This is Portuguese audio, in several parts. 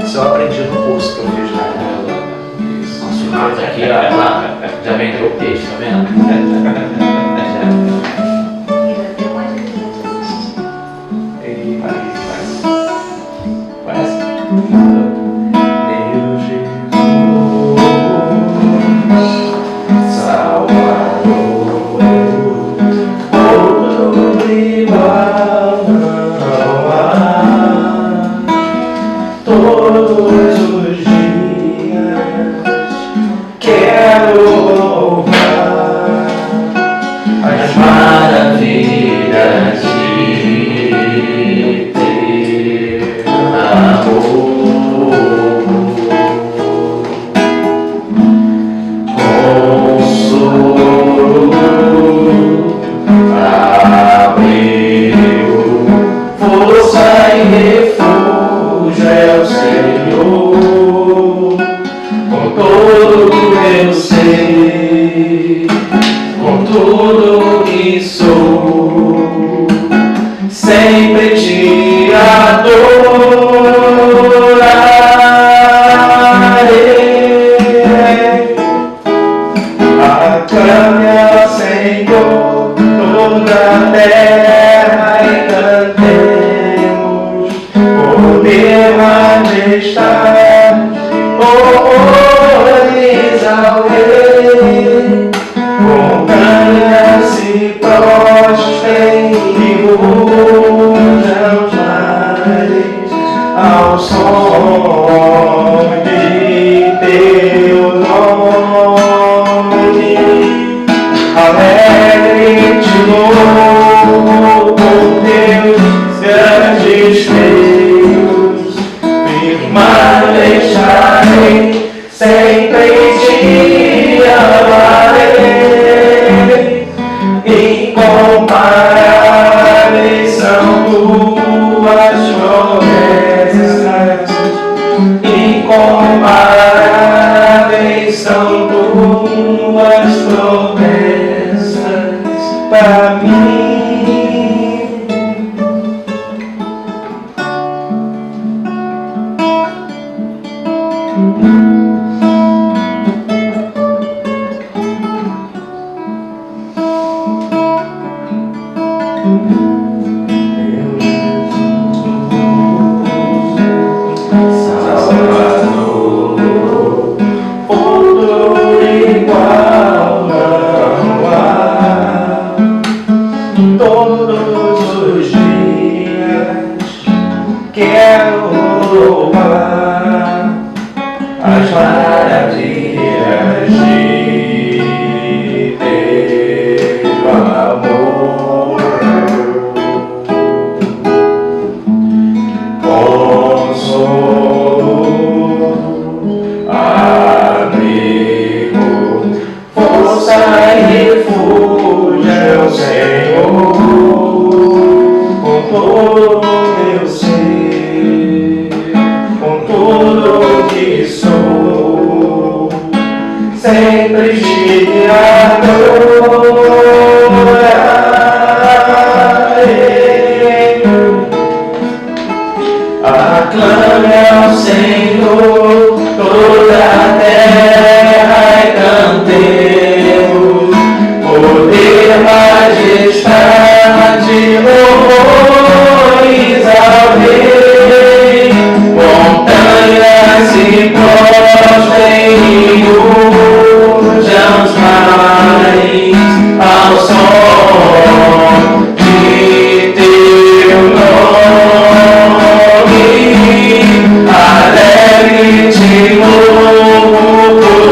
Isso eu aprendi no curso que eu fiz na Irlanda. Nossa, aqui ó, já vendeu o peixe, tá vendo? Conhece? Meu Jesus, Salvador, outro igual não há. Todos os dias quero louvar as maravilhas de teu amor. Consolo, abrigo, força e refúgio é o Senhor. Com todo eu sei, com tudo que sou, sempre te adorarei. Aclame ao Senhor toda a terra e cantemos poder, majestade, honores ao Rei. Montanhas se prostrem e rujam os mares ao som de teu nome. Alegre te louvo por teus grandes feitos, firmar deixarei, sempre te amarei. Incomparáveis são tuas promessas, incomparáveis são tuas promessas para mim. Salvador, outro igual não há. Todos os dias quero louvar as maravilhas de teu amor. Consolo, abrigo, força e refúgio é o Senhor. Com todo eu sei, com tudo que sou, sempre te adorarei. Aclame ao Senhor toda a terra e cantemos poder, majestade, louvores ao Rei. Montanhas se prostrem e rujam os mares ao som de teu nome. Alegre te louvo por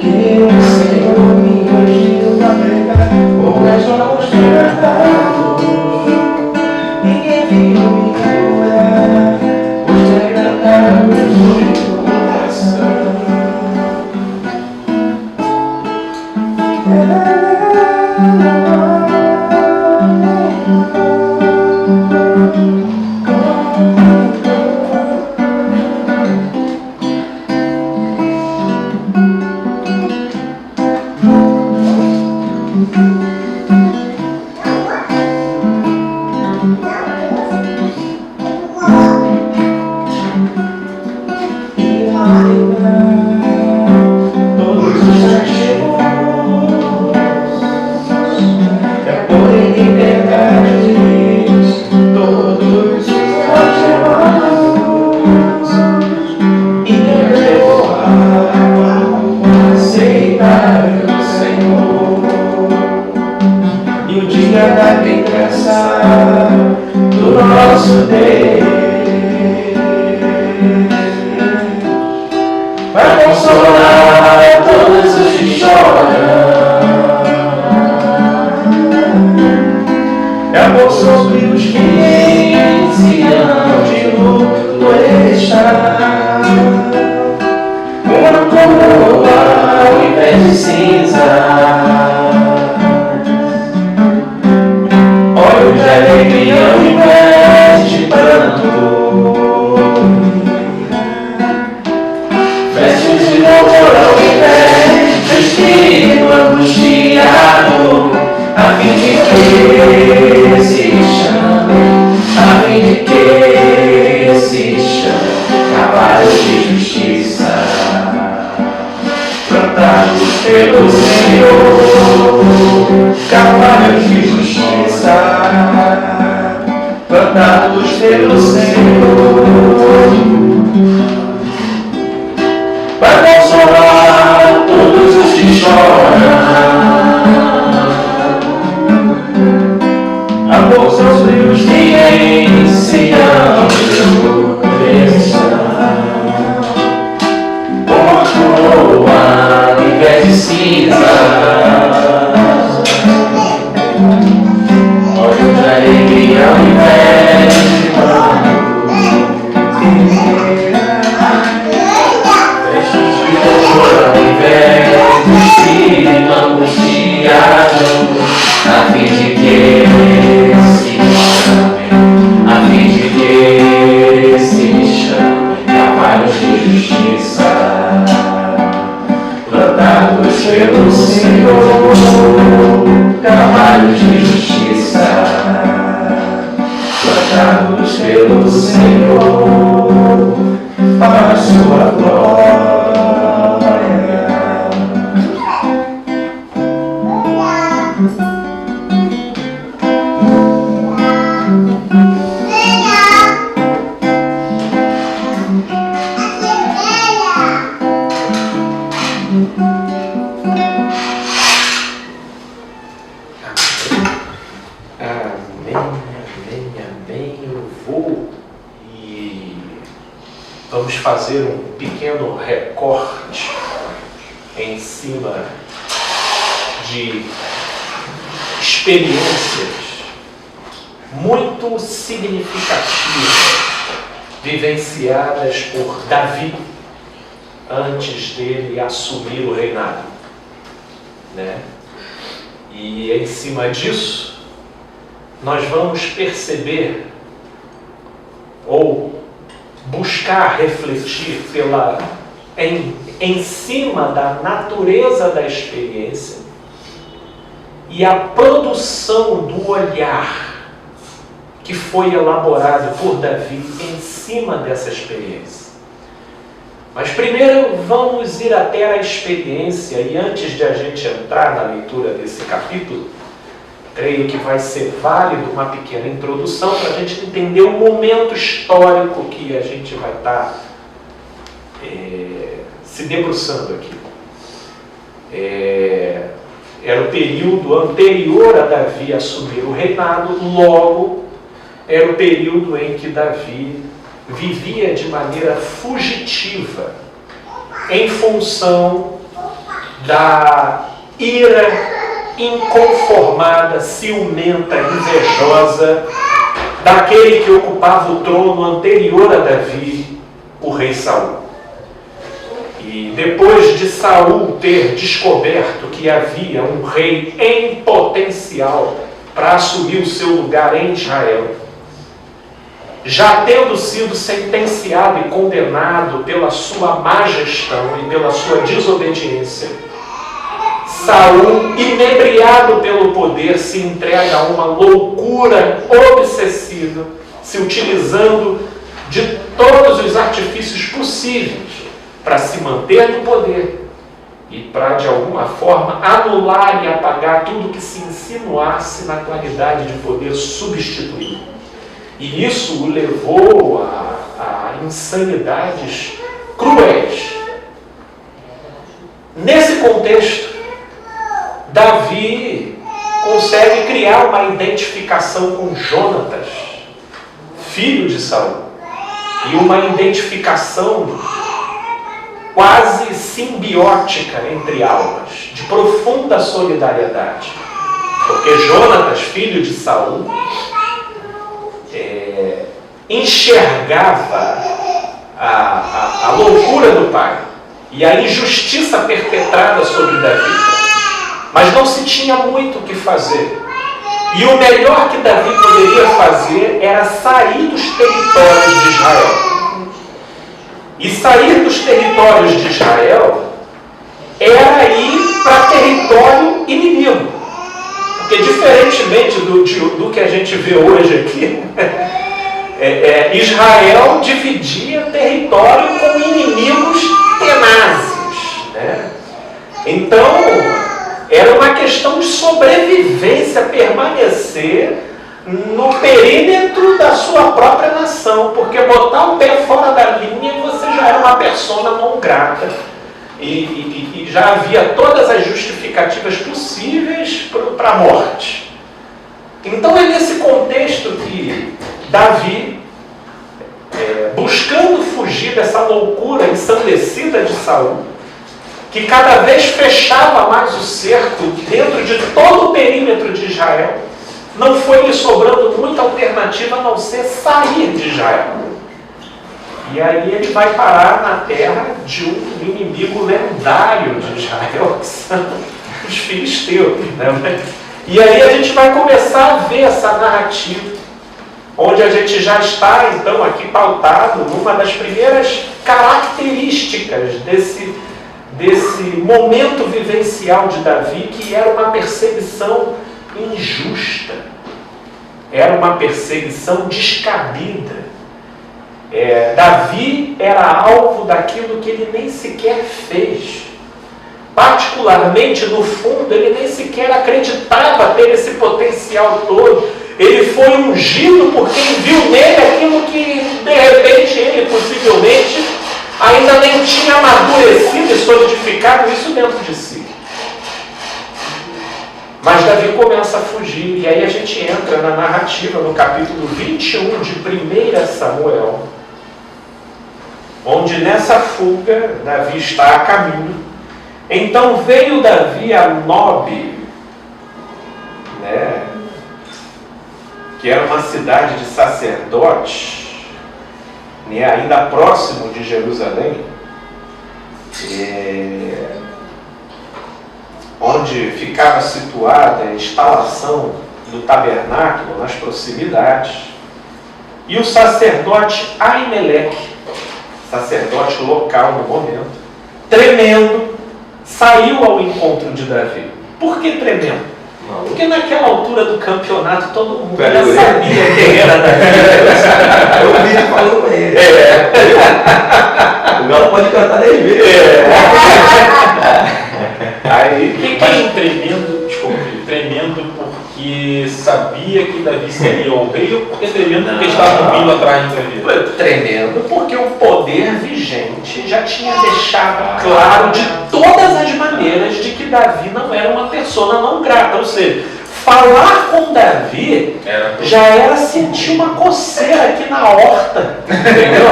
que o Senhor me ungiu pra pregar poucas novas libertados. Ninguém viu minha mulher, pois te agradaram o coração. Vai consolar todos os que choram. É amor sobre os que em Sião de luto está. Uma coroa ao invés de cinza, olhos de alegria ao invés de pranto. De louvor ao invés de espírito angustiado, a fim de que se chame, a fim de que se chame cavalos de justiça, plantados pelo Senhor, cavalos de justiça, plantados pelo Senhor. Vai consolar todos os que choram. Amor sobre os que em Sião estão. Uma coroa ao invés de cinza, olhos de alegria ao invés de pranto. Ao invés de espírito angustiado, a fim de que se chame, a fim de que se chame cavalos de justiça, plantados pelo Senhor, cavalos de justiça, plantados pelo Senhor, para a sua glória. Vamos fazer um pequeno recorte em cima de experiências muito significativas vivenciadas por Davi antes dele assumir o reinado, né? E em cima disso nós vamos perceber ou buscar refletir em cima da natureza da experiência e a produção do olhar que foi elaborado por Davi em cima dessa experiência. Mas primeiro vamos ir até a experiência, e antes de a gente entrar na leitura desse capítulo, creio que vai ser válido uma pequena introdução para a gente entender o momento histórico que a gente vai estar se debruçando aqui. Era o período anterior a Davi assumir o reinado, logo era o período em que Davi vivia de maneira fugitiva em função da ira inconformada, ciumenta, invejosa daquele que ocupava o trono anterior a Davi, o rei Saul. E depois de Saul ter descoberto que havia um rei em potencial para assumir o seu lugar em Israel, já tendo sido sentenciado e condenado pela sua má gestão e pela sua desobediência, Saul, inebriado pelo poder, se entrega a uma loucura obsessiva, se utilizando de todos os artifícios possíveis para se manter no poder e para, de alguma forma, anular e apagar tudo que se insinuasse na qualidade de poder substituir. E isso o levou a insanidades cruéis. Nesse contexto, Davi consegue criar uma identificação com Jonatas, filho de Saul, e uma identificação quase simbiótica entre almas, de profunda solidariedade. Porque Jonatas, filho de Saul, enxergava a loucura do pai e a injustiça perpetrada sobre Davi. Mas não se tinha muito o que fazer. E o melhor que Davi poderia fazer era sair dos territórios de Israel. E sair dos territórios de Israel era ir para território inimigo. Porque diferentemente do que a gente vê hoje aqui, Israel dividia território com inimigos tenazes, né? Então, era uma questão de sobrevivência, permanecer no perímetro da sua própria nação, porque botar o pé fora da linha, você já era uma persona não grata. E já havia todas as justificativas possíveis para a morte. Então é nesse contexto que Davi, buscando fugir dessa loucura ensandecida de Saul, que cada vez fechava mais o cerco dentro de todo o perímetro de Israel, não foi lhe sobrando muita alternativa a não ser sair de Israel. E aí ele vai parar na terra de um inimigo lendário de Israel, que são os filisteus, né? E aí a gente vai começar a ver essa narrativa, onde a gente já está, então, aqui pautado numa das primeiras características desse momento vivencial de Davi, que era uma perseguição injusta, era uma perseguição descabida. Davi era alvo daquilo que ele nem sequer fez. Particularmente, no fundo, ele nem sequer acreditava ter esse potencial todo. Ele foi ungido por quem viu nele aquilo que, de repente, ele possivelmente ainda nem tinha amadurecido e solidificado isso dentro de si. Mas Davi começa a fugir, e aí a gente entra na narrativa, no capítulo 21 de 1 Samuel, onde nessa fuga Davi está a caminho. Então veio Davi a Nobe, né, que era uma cidade de sacerdotes, né, ainda próximo de Jerusalém, onde ficava situada a instalação do tabernáculo nas proximidades. E o sacerdote Aimeleque, sacerdote local no momento, tremendo, saiu ao encontro de Davi. Por que tremendo? Porque naquela altura do campeonato todo mundo já sabia quem era Davi. Eu vi ele falando com ele. O Galo pode cantar 10 vezes. Aí, tremendo porque sabia que Davi seria o rei, ou porque tremendo porque estava vindo atrás de Davi? Tremendo porque o poder vigente já tinha deixado claro de todas as maneiras de que Davi não era uma persona não grata. Ou seja, falar com Davi já era sentir uma coceira aqui na horta, entendeu?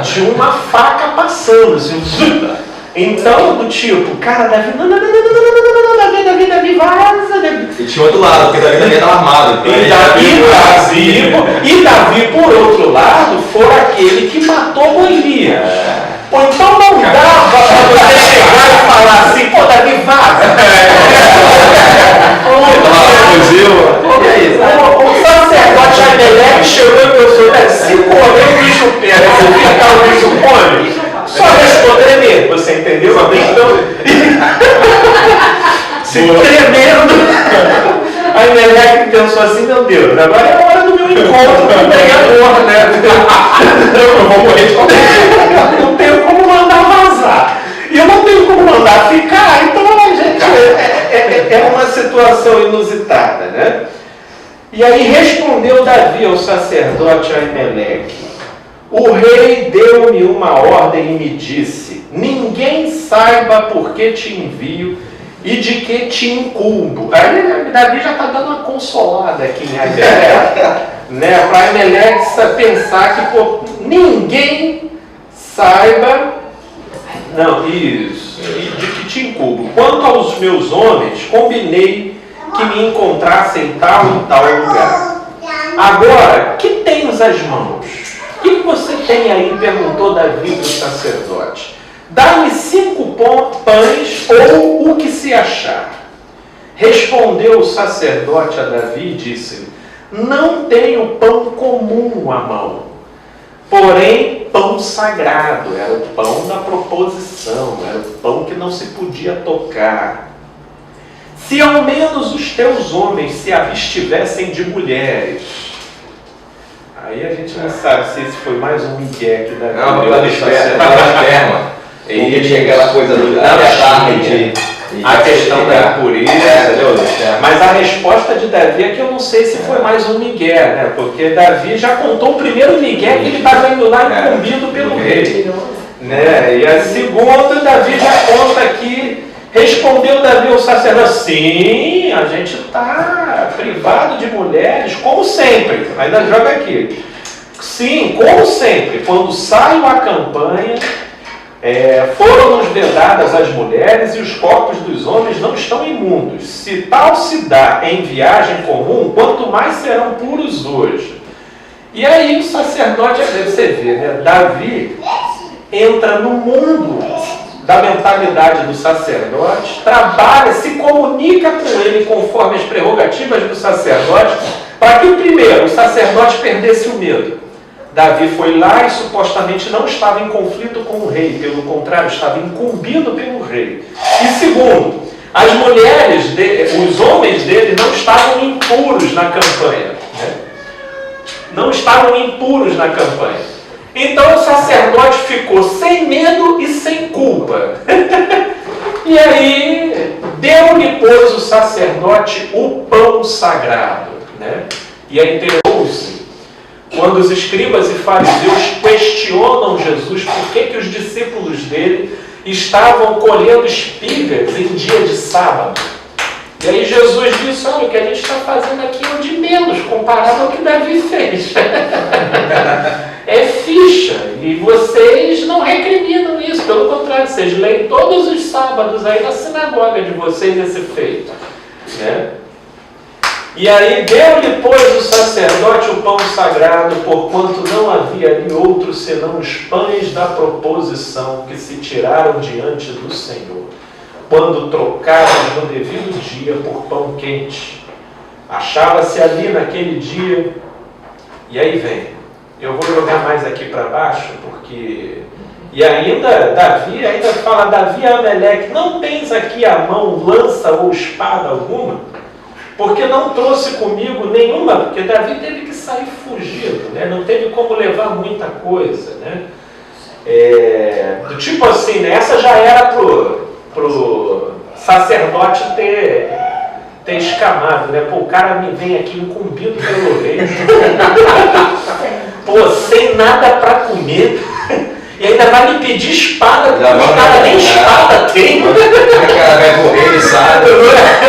De uma faca passando, assim, Então, do tipo, cara, Davi, não, Davi, vaza, Davi. E tinha outro lado, porque Davi também estava armado. E Davi, por outro lado, foi aquele que matou Golias. Ou então não dava para você chegar e falar assim, pô, Davi, vaza. O sacerdote Aimeleque chegou e pensou, se correr o bicho pega, se ficar o bicho come. Só responder mesmo, você entendeu? Então, se tremendo. A Aimeleque pensou assim, meu Deus, agora é a hora do meu encontro com o pregador, né? Eu vou morrer de qualquer. Não tenho como mandar vazar. E eu não tenho como mandar ficar, então, gente, é uma situação inusitada, né? E aí respondeu Davi ao sacerdote Aimeleque: o rei deu-me uma ordem e me disse: ninguém saiba por que te envio e de que te incumbo. Aí Davi já está dando uma consolada aqui em Aimeleque, né? Para Aimeleque pensar que pô, ninguém saiba, não, isso, e de que te incumbo. Quanto aos meus homens, combinei que me encontrassem em tal e tal lugar. Agora, que tens as mãos? O que você tem aí? Perguntou Davi do sacerdote. Dá-me 5 pães ou o que se achar. Respondeu o sacerdote a Davi e disse: não tenho pão comum à mão, porém pão sagrado. Era o pão da proposição, era o pão que não se podia tocar. Se ao menos os teus homens se abstivessem de mulheres. Aí a gente não sabe se esse foi mais um migué que Davi. Não, mas esperma. Ele tinha aquela coisa do a questão da impureza, mas a resposta de Davi é que eu não sei se foi mais um migué, né? Porque Davi já contou o primeiro migué que ele estava indo lá incumbido pelo rei, né? E a segunda, Davi já conta que respondeu Davi ao sacerdote: sim, a gente está privado de mulheres, como sempre. Ainda joga aqui. Sim, como sempre, quando saio à campanha, foram-nos vedadas as mulheres e os corpos dos homens não estão imundos. Se tal se dá em viagem comum, quanto mais serão puros hoje. E aí o sacerdote, você vê, né? Davi entra no mundo da mentalidade do sacerdote, trabalha, se comunica com ele conforme as prerrogativas do sacerdote, para que primeiro o sacerdote perdesse o medo. Davi foi lá e supostamente não estava em conflito com o rei, pelo contrário, estava incumbido pelo rei. E segundo, as mulheres dele, os homens dele não estavam impuros na campanha, né? Não estavam impuros na campanha. Então o sacerdote ficou sem medo e sem culpa. E aí deu-lhe, pois, o sacerdote o pão sagrado, né? E aí inteirou-se. Quando os escribas e fariseus questionam Jesus por que os discípulos dele estavam colhendo espigas em dia de sábado. E aí Jesus disse: olha, o que a gente está fazendo aqui é o de menos, comparado ao que Davi fez. É ficha, e vocês não recriminam isso, pelo contrário, vocês leem todos os sábados aí na sinagoga de vocês esse feito, né? E aí deu-lhe, pois, o sacerdote o pão sagrado, porquanto não havia ali outro senão os pães da proposição que se tiraram diante do Senhor, quando trocaram no devido dia por pão quente. Achava-se ali naquele dia, e aí vem, eu vou jogar mais aqui para baixo, porque... E ainda, Davi fala: Davi a Aimeleque, não tens aqui à mão lança ou espada alguma? Porque não trouxe comigo nenhuma, porque Davi teve que sair fugido, né? Não teve como levar muita coisa, né? Do tipo assim, né? Essa já era pro sacerdote ter escamado, né? Pô, o cara me vem aqui incumbido pelo rei, pô, sem nada para comer, e ainda vai me pedir espada, porque os caras nem espada tem. O cara vai correr, ele sabe.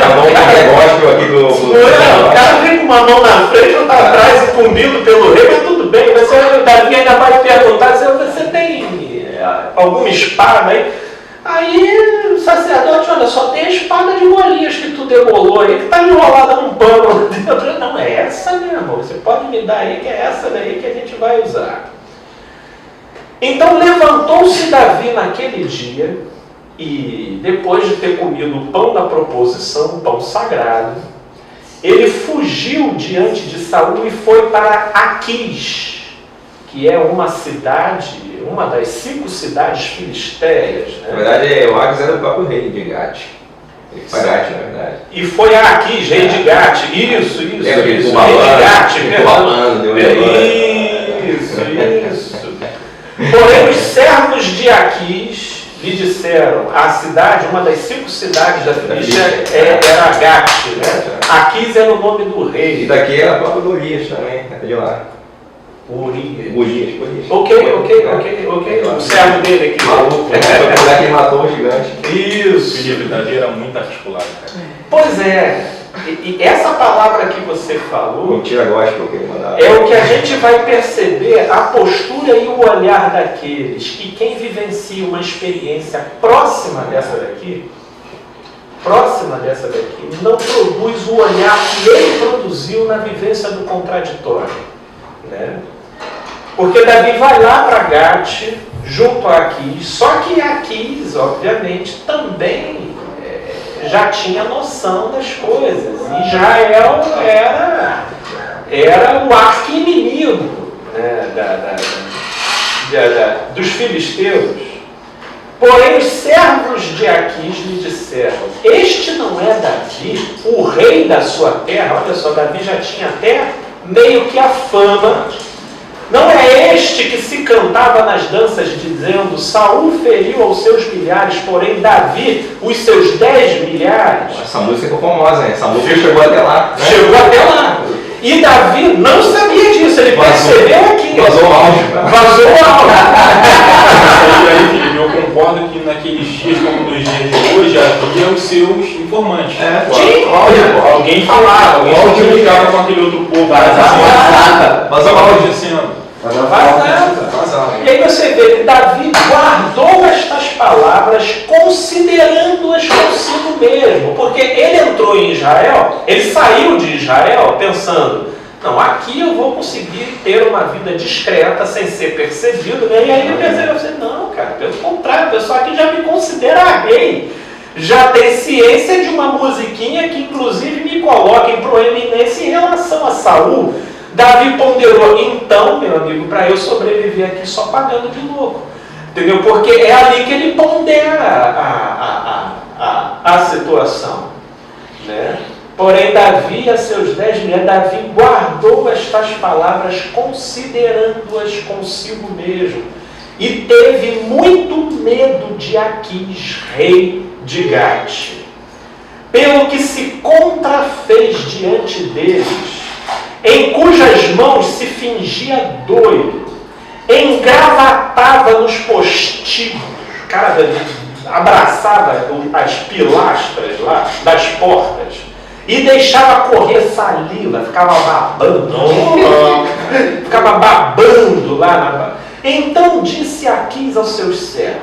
A mão tá negócio aqui do... O cara vem com uma mão na frente, outra atrás, incumbido pelo rei, mas tudo bem. O Davi ainda vai perguntar: você tem alguma espada aí? Aí o sacerdote, olha, só tem a espada de Golias que tu demolou aí, que está enrolada num pano dentro. Não, é essa mesmo, você pode me dar aí, que é essa daí que a gente vai usar. Então levantou-se Davi naquele dia, e depois de ter comido o pão da proposição, o pão sagrado, ele fugiu diante de Saul e foi para Aquis, que é uma cidade, uma das 5 cidades filisteias. Né? Na verdade, o Aquis era o próprio rei de Gate. Ele foi Gate, na verdade. E foi a Aquis, rei de Gate. Isso. Rei de Gate, Isso. Porém, os servos de Aquis lhe disseram, a cidade, uma das 5 cidades da Filístia era Gate, né? Aquis era o nome do rei. E daqui era a própria Golias também, de lá. Golias. Ok. O servo dele aqui. Maluco, foi que ele matou o gigante. Isso. Filipe, Davi era muito articulado, cara. Pois é. E essa palavra que você falou Um tira-gospel que ele mandava. é o que a gente vai perceber, a postura e o olhar daqueles que quem vivencia uma experiência próxima dessa daqui, não produz o olhar que ele produziu na vivência do contraditório. Né? Porque Davi vai lá para Gate, junto a Aquis, só que Aquis, obviamente, também já tinha noção das coisas. E Israel era o arqui-inimigo, né, dos filisteus. Porém, os servos de Aquis lhe disseram, este não é Davi, o rei da sua terra. Olha só, Davi já tinha até meio que a fama. Não é este que se cantava nas danças, dizendo, Saul feriu aos seus milhares, porém Davi os seus 10 milhares. Essa música ficou famosa, né? Essa música chegou até lá. Né? Chegou até lá. E Davi não sabia disso, ele percebeu aqui. Vazou o áudio. E aí, Filipe, eu concordo que naqueles dias, como nos dias de hoje, havia os seus informantes. Alguém falava, alguém se comunicava com aquele outro povo. Vazou o áudio. Dizendo. E aí você vê que Davi guardou estas palavras considerando-as consigo mesmo, porque ele entrou em Israel, ele saiu de Israel pensando, não, aqui eu vou conseguir ter uma vida discreta sem ser percebido, né? E aí ele percebeu assim, não, cara, pelo contrário, o pessoal aqui já me considera rei, já tem ciência de uma musiquinha que inclusive me coloca em proeminência em relação a Saul. Davi ponderou, então, meu amigo, para eu sobreviver aqui só pagando de louco. Entendeu? Porque é ali que ele pondera a situação. Né? Porém, Davi, a seus 10 milhares, Davi guardou estas palavras considerando-as consigo mesmo. E teve muito medo de Aquis, rei de Gate. Pelo que se contrafez diante deles, em cujas mãos se fingia doido, engravatava nos postigos, cara, abraçava as pilastras lá das portas e deixava correr saliva, ficava babando lá. Então disse Aquis aos seus servos,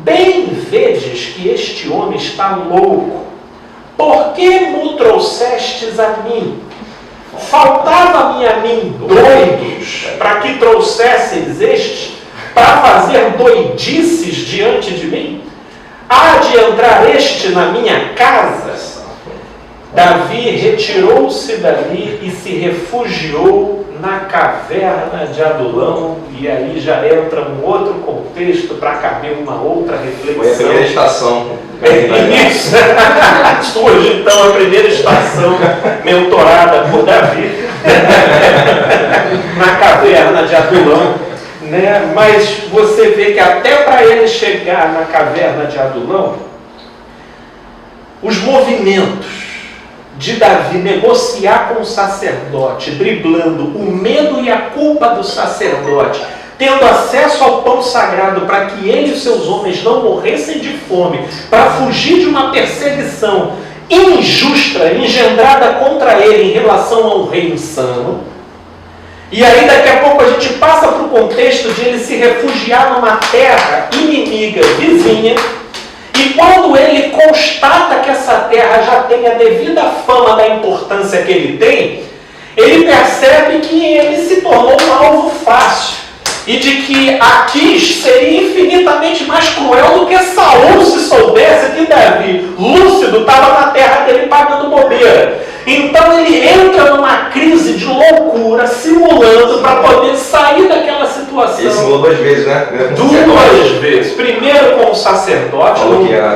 bem vedes que este homem está louco, por que me trouxestes a mim? Faltava-me a mim doidos para que trouxesseis este para fazer doidices diante de mim? Há de entrar este na minha casa? Davi retirou-se dali e se refugiou na caverna de Adulão, e aí já entra um outro contexto para caber uma outra reflexão. Foi a primeira estação. Isso. Surge então a primeira estação mentorada por Davi na caverna de Adulão. Né? Mas você vê que até para ele chegar na caverna de Adulão, os movimentos de Davi negociar com o sacerdote, driblando o medo e a culpa do sacerdote, tendo acesso ao pão sagrado para que ele e os seus homens não morressem de fome, para fugir de uma perseguição injusta, engendrada contra ele em relação a um rei insano. E aí daqui a pouco a gente passa para o contexto de ele se refugiar numa terra inimiga, vizinha, E quando ele constata que essa terra já tem a devida fama da importância que ele tem, ele percebe que ele se tornou um alvo fácil. E de que Aquis seria infinitamente mais cruel do que Saul se soubesse que Davi, lúcido, estava na terra dele pagando bobeira. Então ele entra numa crise de loucura, simulando para poder sair daquela situação. Ele simulou 2 vezes, né? Duas vezes. Primeiro com o sacerdote,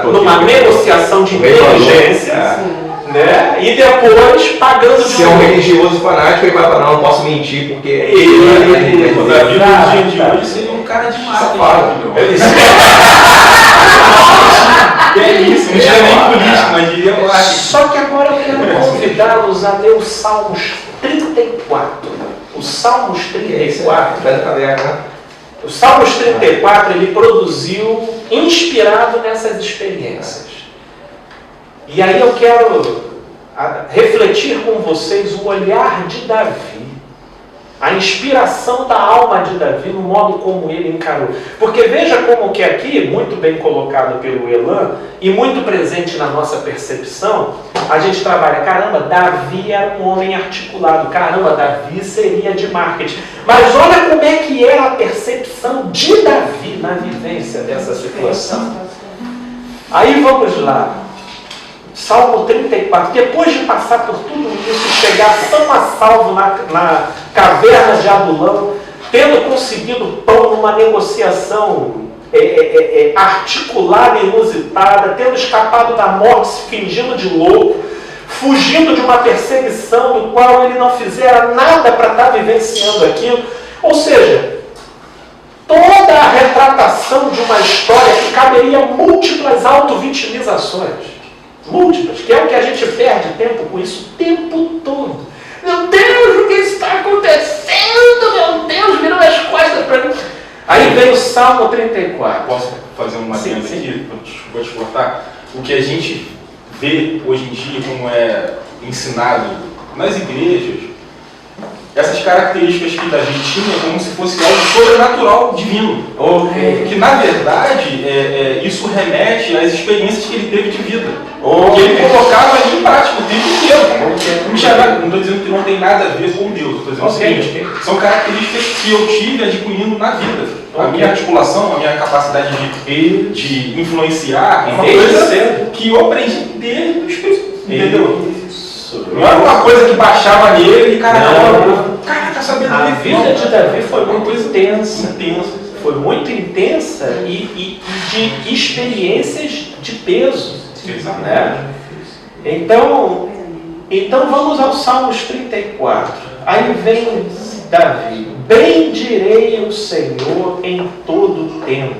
numa negociação de inteligência. Né? E depois pagando de Se é um religioso fanático, ele vai falar, não posso mentir, porque o Davi no dia de hoje seria um cara de marketing. É isso, não tinha nem político, mas diria marketing. Só que agora eu quero convidá-los a ler o Salmos 34. O Salmos 34. O Salmos 34 ele produziu inspirado nessas experiências. E aí eu quero refletir com vocês o olhar de Davi, a inspiração da alma de Davi no modo como ele encarou. Porque veja como que aqui, muito bem colocado pelo Elan, e muito presente na nossa percepção, a gente trabalha, caramba, Davi era um homem articulado, caramba, Davi seria de marketing. Mas olha como é que era a percepção de Davi na vivência dessa situação. Aí vamos lá. Salmo 34, depois de passar por tudo isso, chegar são a salvo na caverna de Adulão, tendo conseguido pão numa negociação articulada e inusitada, tendo escapado da morte, se fingindo de louco, fugindo de uma perseguição do qual ele não fizera nada para estar vivenciando aquilo. Ou seja, toda a retratação de uma história que caberia múltiplas auto-vitimizações. Múltiplas, que é o que a gente perde tempo com isso o tempo todo. Meu Deus, o que está acontecendo? Meu Deus, viram as costas para mim. Aí vem o Salmo 34. Posso fazer uma adenda aqui? Vou te cortar. O que a gente vê hoje em dia como é ensinado nas igrejas, essas características que Davi tinha como se fosse algo sobrenatural divino. Que na verdade isso remete às experiências que ele teve de vida. Que ele colocava ali em prática o tempo inteiro. Não estou dizendo que não tem nada a ver com Deus, estou dizendo o seguinte, são características que eu tive adquirindo na vida. A minha articulação, a minha capacidade de influenciar, é uma coisa que eu aprendi desde o Espírito. Entendeu? Não era uma coisa que baixava nele e caraca, sabendo a vida de Davi foi muito intensa. Foi muito intensa e de experiências de peso. Né? Então vamos ao Salmos 34. Aí vem Davi: bendirei o Senhor em todo o tempo.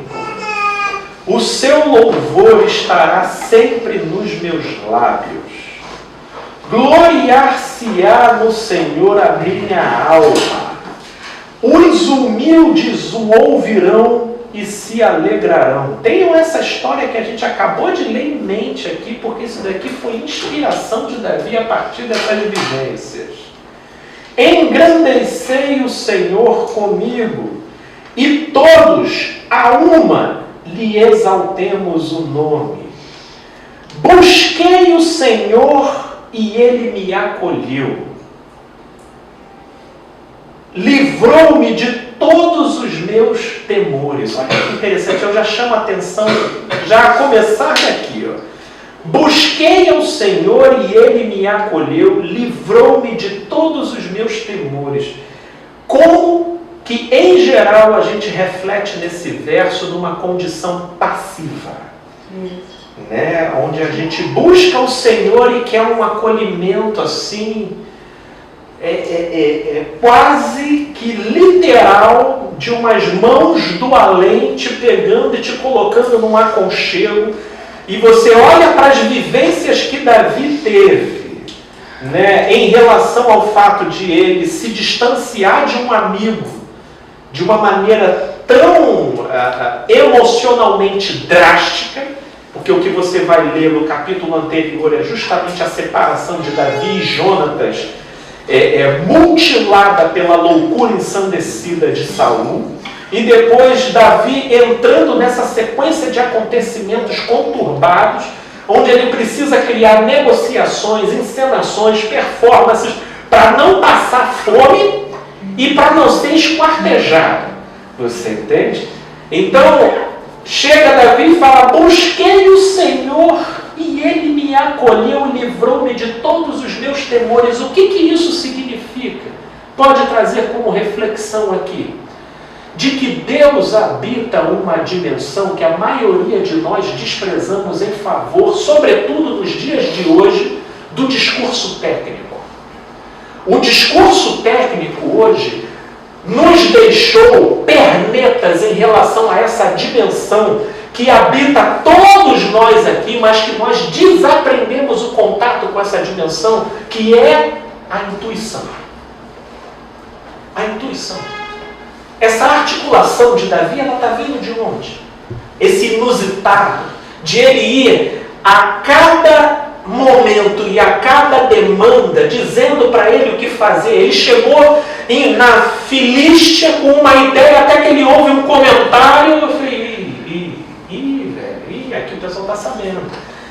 O seu louvor estará sempre nos meus lábios. Gloriar-se-á no Senhor a minha alma. Os humildes o ouvirão e se alegrarão. Tenham essa história que a gente acabou de ler em mente aqui, porque isso daqui foi inspiração de Davi a partir dessas vivências. Engrandecei o Senhor comigo, e todos, a uma, lhe exaltemos o nome. Busquei o Senhor e ele me acolheu. Livrou-me de todos os meus temores. Olha que interessante, eu já chamo a atenção, já a começar daqui. Busquei ao Senhor e ele me acolheu, livrou-me de todos os meus temores. Como que, em geral, a gente reflete nesse verso numa condição passiva. Né? Onde a gente busca o Senhor e quer um acolhimento assim, quase que literal, de umas mãos do além te pegando e te colocando num aconchego, e você olha para as vivências que Davi teve, né, em relação ao fato de ele se distanciar de um amigo de uma maneira tão emocionalmente drástica. Porque o que você vai ler no capítulo anterior é justamente a separação de Davi e Jonatas, mutilada pela loucura ensandecida de Saul. e depois Davi entrando nessa sequência de acontecimentos conturbados, onde ele precisa criar negociações, encenações, performances, para não passar fome e para não ser esquartejado. Você entende? Então, chega Davi e fala: busquei o Senhor e Ele me acolheu e livrou-me de todos os meus temores. O que isso significa? Pode trazer como reflexão aqui, de que Deus habita uma dimensão que a maioria de nós desprezamos em favor, sobretudo nos dias de hoje, do discurso técnico. O discurso técnico hoje nos deixou pernetas em relação a essa dimensão que habita todos nós aqui, mas que nós desaprendemos o contato com essa dimensão, que é a intuição. A intuição. Essa articulação de Davi, ela está vindo de onde? Esse inusitado, de ele ir a cada momento e a cada demanda, dizendo para ele o que fazer. Ele chegou na Filístia com uma ideia, até que ele ouve um comentário, eu falei, velho, aqui o pessoal está sabendo.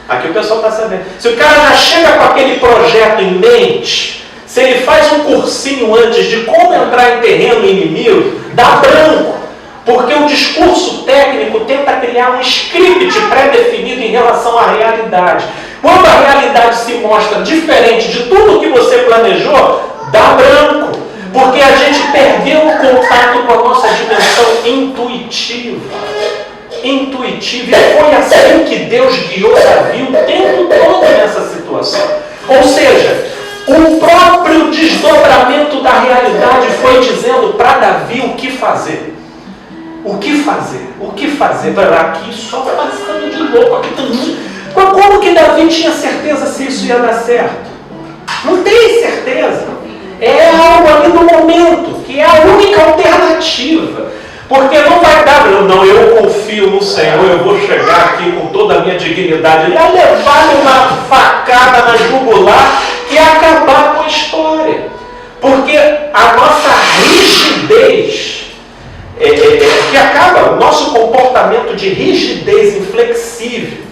Aqui o pessoal está sabendo. Se o cara já chega com aquele projeto em mente, se ele faz um cursinho antes de como entrar em terreno inimigo, dá branco. Porque o discurso técnico tenta criar um script pré-definido em relação à realidade. Quando a realidade se mostra diferente de tudo que você planejou, dá branco. Porque a gente perdeu o contato com a nossa dimensão intuitiva. Intuitiva. E foi assim que Deus guiou Davi o tempo todo nessa situação. Ou seja, o próprio desdobramento da realidade foi dizendo para Davi o que fazer. O que fazer? O que fazer? Aqui só passando de louco. Aqui também. Mas como que Davi tinha certeza se isso ia dar certo? Não tem certeza. É algo ali no momento, que é a única alternativa. Porque não vai dar, não, eu confio no Senhor, eu vou chegar aqui com toda a minha dignidade. Ele ia levar uma facada na jugular e acabar com a história. Porque a nossa rigidez, que acaba, o nosso comportamento de rigidez inflexível,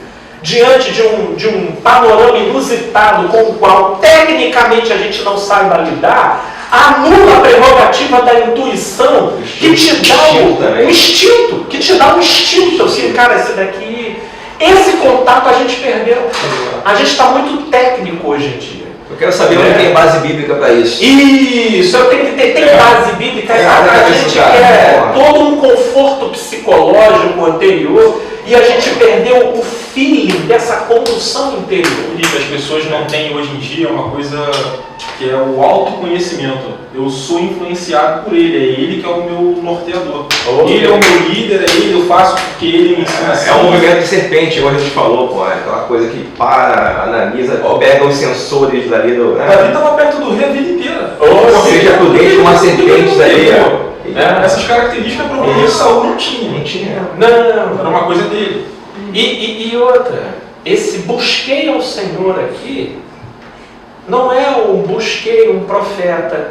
diante de um panorama inusitado com o qual tecnicamente a gente não saiba lidar, anula a prerrogativa da intuição, que te dá um instinto, que te dá um instinto, assim, cara, esse daqui, esse contato a gente perdeu. A gente está muito técnico hoje em dia. Eu quero saber onde tem base bíblica para isso. Isso, eu tenho que ter, tem base bíblica, a gente quer todo um conforto psicológico anterior e a gente perdeu o feeling dessa condução interior. Felipe, as pessoas não têm hoje em dia uma coisa que é o autoconhecimento. Eu sou influenciado por ele, é ele que é o meu norteador. Ele é o meu líder, é ele, eu faço porque ele me ensina assim. É um movimento de serpente, igual a gente falou, pô, é aquela coisa que para, analisa, pega os sensores dali do... Davi estava perto do rei a vida inteira. Seja prudente com uma serpente dali, Essas características provavelmente Saul não tinha. Não. Era uma coisa dele. E outra, esse busquei ao Senhor aqui, não é um busquei um profeta,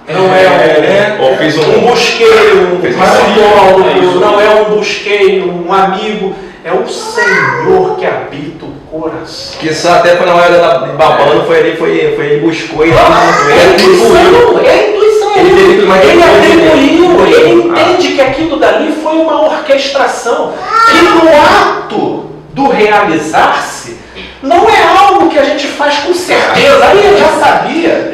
não é um busquei um psicólogo, não é um busquei um amigo, é o Senhor que habita o coração. Que só até quando a hora da babando foi ele buscou e é a intuição. Ele atribuiu, ele entende que aquilo dali foi uma orquestração. E no ato do realizar-se, não é algo que a gente faz com certeza. Aí eu já sabia.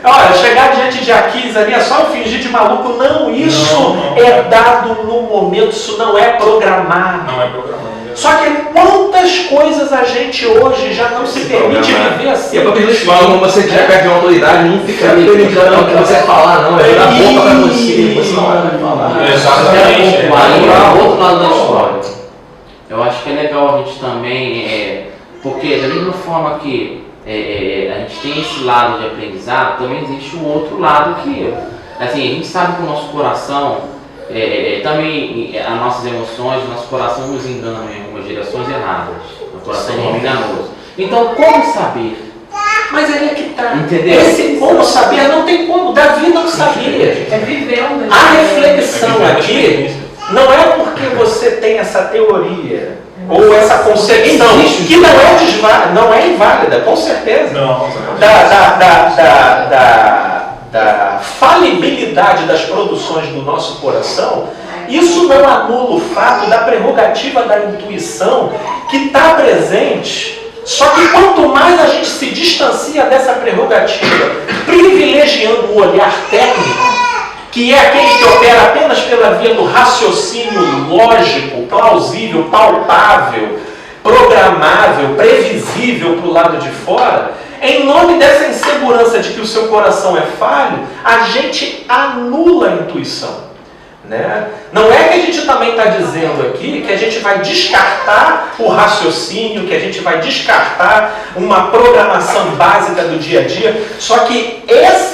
Olha, chegar diante de Aquis ali é só eu fingir de maluco. Não, isso é dado no momento, isso não é programado. Não é programado. Só que quantas coisas a gente hoje já não se permite viver assim. E é porque eles falam, quando você tiver perto de uma autoridade, não fica acreditando no que você vai falar, não. É dar boca pra você não vai falar. Exatamente. Outro lado da história. Eu acho que é legal a gente também, porque da mesma forma que a gente tem esse lado de aprendizado, também existe um outro lado que, assim, a gente sabe que o nosso coração, também as nossas emoções, nosso coração nos engana em algumas direções erradas, o coração é enganoso. Então, como saber? Mas aí é que está. Entendeu? Esse como saber não tem como. Davi não sabia. É vivendo. A reflexão É aqui não é porque você tem essa teoria ou essa concepção que não é inválida, com certeza. Não, Da falibilidade das produções do nosso coração, isso não anula o fato da prerrogativa da intuição que está presente. Só que quanto mais a gente se distancia dessa prerrogativa, privilegiando o olhar técnico, que é aquele que opera apenas pela via do raciocínio lógico, plausível, palpável, programável, previsível para o lado de fora, em nome dessa insegurança de que o seu coração é falho, a gente anula a intuição. Né? Não é que a gente também está dizendo aqui que a gente vai descartar o raciocínio, que a gente vai descartar uma programação básica do dia a dia, só que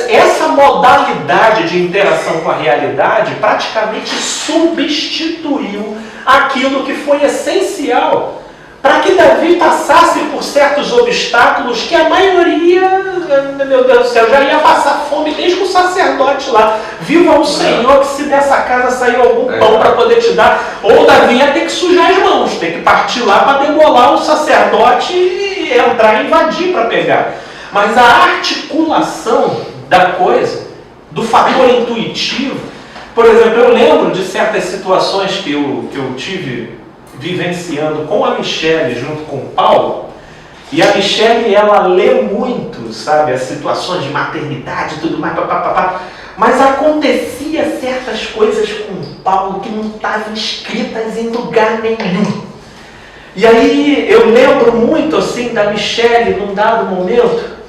essa modalidade de interação com a realidade praticamente substituiu aquilo que foi essencial para que Davi passasse por certos obstáculos que a maioria, meu Deus do céu, já ia passar fome desde que o sacerdote lá. Viva o Senhor que se dessa casa saiu algum pão para poder te dar. Ou Davi ia ter que sujar as mãos, ter que partir lá para demolar o sacerdote e entrar e invadir para pegar. Mas a articulação da coisa, do fator intuitivo, por exemplo, eu lembro de certas situações que eu tive vivenciando com a Michele junto com o Paulo, e a Michele, ela lê muito, sabe, as situações de maternidade e tudo mais, mas acontecia certas coisas com o Paulo que não estavam escritas em lugar nenhum. E aí eu lembro muito assim da Michele num dado momento,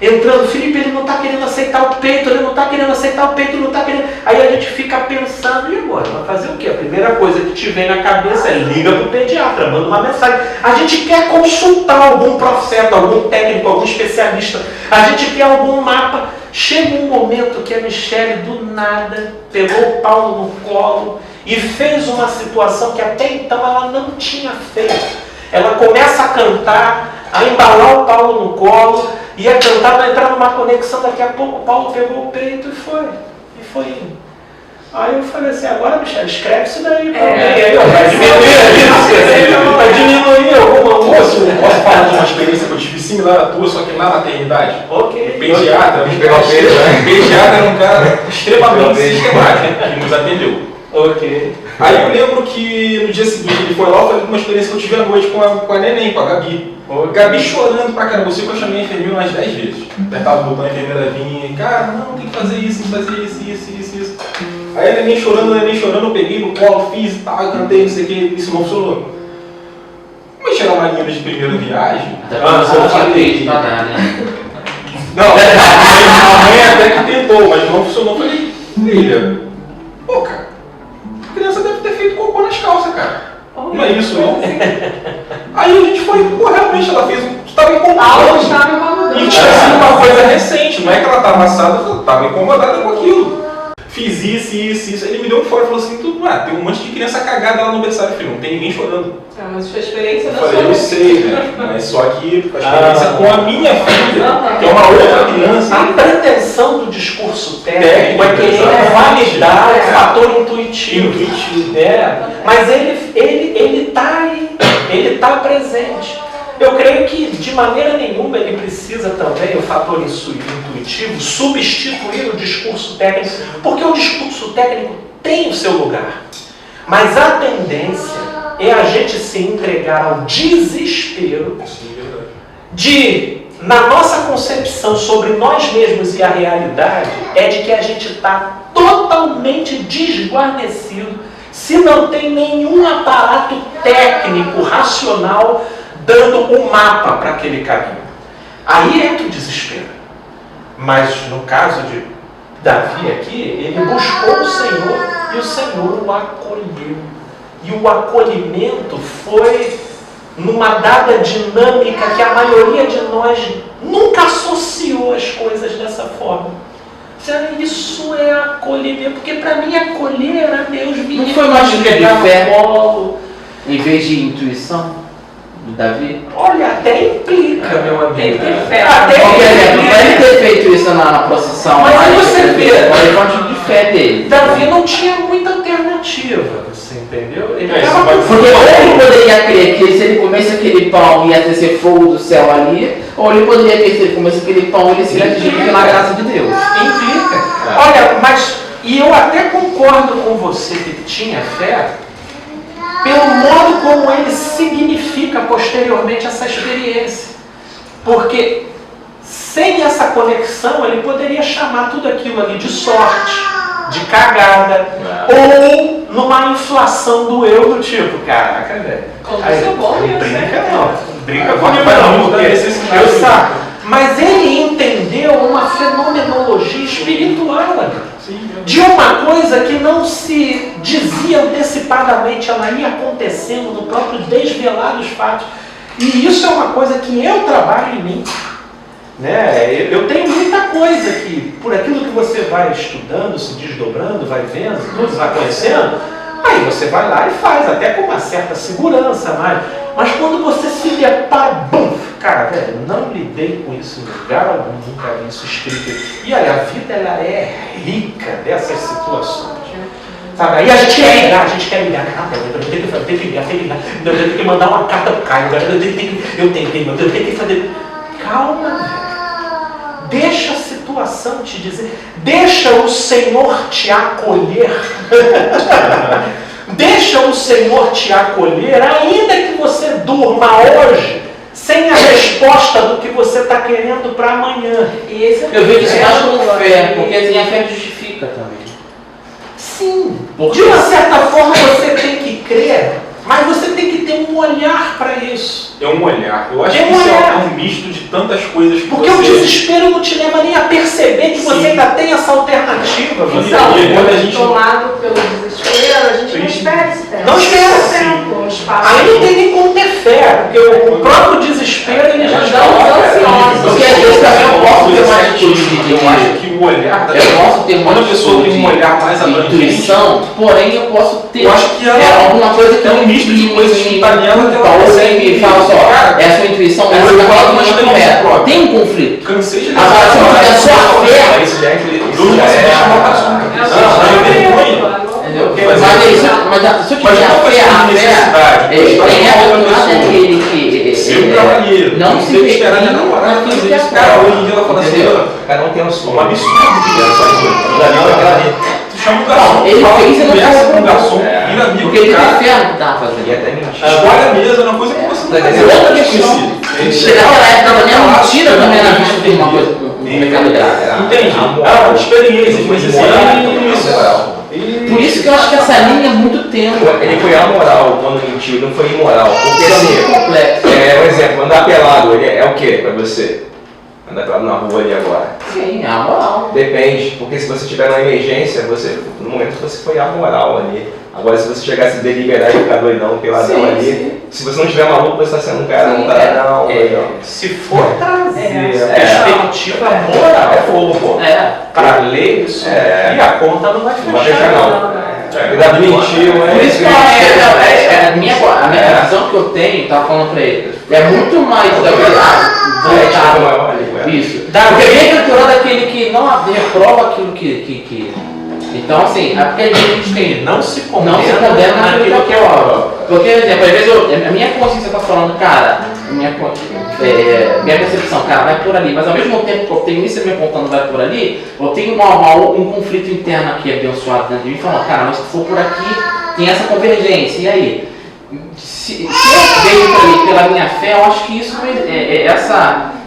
entrando, Felipe, ele não está querendo aceitar o peito, ele não está querendo aceitar o peito, ele não está querendo... Aí a gente fica pensando, e agora? Vai fazer o quê? A primeira coisa que te vem na cabeça é liga para o pediatra, manda uma mensagem. A gente quer consultar algum profeta, algum técnico, algum especialista. A gente quer algum mapa. Chega um momento que a Michele, do nada, pegou o Paulo no colo e fez uma situação que até então ela não tinha feito. Ela começa a cantar, a embalar o Paulo no colo, ia cantar para entrar numa conexão. Daqui a pouco o Paulo pegou o peito e foi indo. Aí eu falei assim, agora Michele, escreve isso daí para mim. Aí eu vai diminuir alguma coisa. Posso falar de uma experiência que eu tive similar à tua, só que na maternidade? Ok. O pediatra, era um cara extremamente sistemático, que nos atendeu. Ok. Aí eu lembro que no dia seguinte ele foi lá, eu falei de uma experiência que eu tive à noite com a neném, com a Gabi. Gabi chorando pra caramba, eu sei que eu chamei a enfermeira umas 10 vezes. Apertava o botão, a enfermeira vinha e, cara, não, tem que fazer isso, isso. Aí a neném chorando, eu peguei no colo, fiz e tal, eu cantei, não sei o que, isso não funcionou. Mas chegar uma linha de primeira viagem, eu falei, né? não, a mãe até que tentou, mas não funcionou. Eu falei, filha, pô, cara, a criança deve ter feito cocô nas calças, cara. Não é isso, não? Aí a gente foi, pô, realmente ela fez, estava incomodada. E tinha sido uma coisa recente, não é que ela estava assada, ela estava incomodada com aquilo. Fiz isso. Ele me deu um fora e falou assim, tem um monte de criança cagada lá no berçário, filho, não tem ninguém chorando. Mas sua experiência não Eu falei, eu sei, né? Mas só que a experiência com a minha filha, que é uma outra criança. A pretensão do discurso técnico é querer validar o fator intuitivo. Mas ele está aí, ele está presente. Eu creio que de maneira nenhuma ele precisa também, o fator intuitivo, substituir o discurso técnico, porque o discurso técnico tem o seu lugar. Mas a tendência é a gente se entregar ao desespero de, na nossa concepção sobre nós mesmos e a realidade, é de que a gente está totalmente desguarnecido se não tem nenhum aparato técnico, racional, dando o mapa para aquele caminho. Aí entra o desespero. Mas no caso de Davi aqui, ele buscou o Senhor e o Senhor o acolheu. E o acolhimento foi numa dada dinâmica que a maioria de nós nunca associou as coisas dessa forma. Isso é acolhimento, porque para mim acolher era Deus me Não foi uma dica de fé em vez de intuição? do Davi? Olha, até implica, meu amigo. Tem que ter fé. Até Por exemplo, implica. pra ele ter feito isso na procissão, Mas aí você vê. olha qual tipo de fé dele. Davi não tinha muita alternativa, você entendeu? Ele É, tava isso vai- com Porque ou ele poderia crer que se ele comesse aquele pão ia descer fogo do céu ali, ou ele poderia crer que se ele comesse aquele pão ele seria atingido pela graça de Deus. implica. Olha, mas e eu até concordo com você que tinha fé pelo modo como ele significa posteriormente essa experiência. Porque sem essa conexão ele poderia chamar tudo aquilo ali de sorte, de cagada, ou numa inflação do eu do tipo, caraca, velho. Como Aí, isso é bom, não eu brinca sei. não, brinca Vai comigo mudar não, porque a necessidade. eu saco. Mas ele entendeu uma fenomenologia espiritual ali. De uma coisa que não se dizia antecipadamente, ela ia acontecendo no próprio desvelar dos fatos. E isso é uma coisa que eu trabalho em mim. Né? Eu tenho muita coisa que, por aquilo que você vai estudando, se desdobrando, vai vendo, tudo vai conhecendo, aí você vai lá e faz, até com uma certa segurança, mas quando você se depara, bum, cara, velho, não lidei com isso em lugar algum, nunca vi isso escrito. E olha, a vida ela é rica dessas situações. Sabe? Aí a gente quer ligar, cara, eu tenho que ligar, eu tenho que mandar uma carta pro Caio, eu tenho que fazer. Calma, velho. Deixa a situação te dizer, deixa o Senhor te acolher. Deixa o Senhor te acolher, ainda que você durma hoje sem a resposta do que você está querendo para amanhã. E esse é o Eu vejo isso mais como problema. fé, porque assim, a fé justifica também. Sim, Porque- de uma certa forma você tem que crer, mas você tem que ter um olhar para isso. É um olhar. Eu acho É que um isso olhar. é um misto de tantas coisas que Porque você... o desespero não te leva nem a perceber que você Sim. ainda tem essa alternativa. Sim. Então, E quando a gente- tomado pelo desespero, a gente não Sim. espera esse tempo. Não espera. Esse tempo, um espaço. Aí não tem nem como ter fé, porque o próprio desespero ele já está ansiosos. Porque às vezes também eu posso ter uma atitude de... Eu acho que o olhar da Eu posso ter uma quando a pessoa tem um olhar mais de abrangente, intuição, porém eu posso ter eu acho que ela alguma coisa que é um misto de coisas que tá nela que ela ou consegue- me fala só, Cara, é a sua intuição, eu essa falo é uma uma experiência própria. Tem um conflito. cansei de Agora, se eu tiver só a fé, Isso já é Deus vai se deixar uma pessoa. Eu vergonha. entendeu? Mas Mas, é isso, isso. mas se eu Mas tiver não a vai fé, ser a necessidade. fé, ele Vai tem ser uma a pessoa. daquele que Ser um cavalheiro. não se tem que esperar minha define namorada naquilo fazer que é isso. Cara, hoje em dia ela fala assim, Entendeu? Cada um tem o seu. um absurdo que é só isso. Davi vai aquela ali. Tu chama o garçom, Ele fala, fez e não conversa falou. com o garçom, É. vira amigo porque ele do tem cara. fé no que tá E fazendo. até mentira. Escolhe a mesa, é uma coisa que você não Tá faz. entendendo? Outra questão, naquela época também a mentira também era vista como uma coisa, um mercado grátis. Entende? moral. Experiências, mas assim, Moral. Por isso que eu acho que essa linha é muito tênue. Ele foi amoral quando mentiu, não foi imoral. Porque Isso é muito assim, complexo. um exemplo, andar pelado, ele é o que pra você? Andar pelado na rua ali agora. Sim, é a moral. Depende, porque se você tiver uma emergência, você, no momento você foi amoral ali. Agora se você chegar a se deliberar e ficar doidão, peladão Sim, ali, sim. se você não tiver maluco, você está sendo um cara, Sim, não tá não, doidão. Se for trazer É. a perspectiva moral É fogo, pô. É. para ler isso, É. e a conta não vai Não vai fechar fechar. não. E Davi mentiu, Por isso que a minha visão que eu tenho, tava falando pra ele, é muito mais voltado. Isso. Porque bem-aventurado daquele que não reprova aquilo que. Então, assim, é porque a gente tem. Não se Não se condena naquilo que é prova. Porque, por exemplo, às vezes a minha consciência está falando, cara, minha percepção, cara, vai por ali, mas ao mesmo tempo que eu tenho isso me apontando, vai por ali, eu tenho um conflito interno aqui abençoado dentro de mim, falando, cara, mas se for por aqui, tem essa convergência, e aí? Se eu vejo por ali pela minha fé, eu acho que isso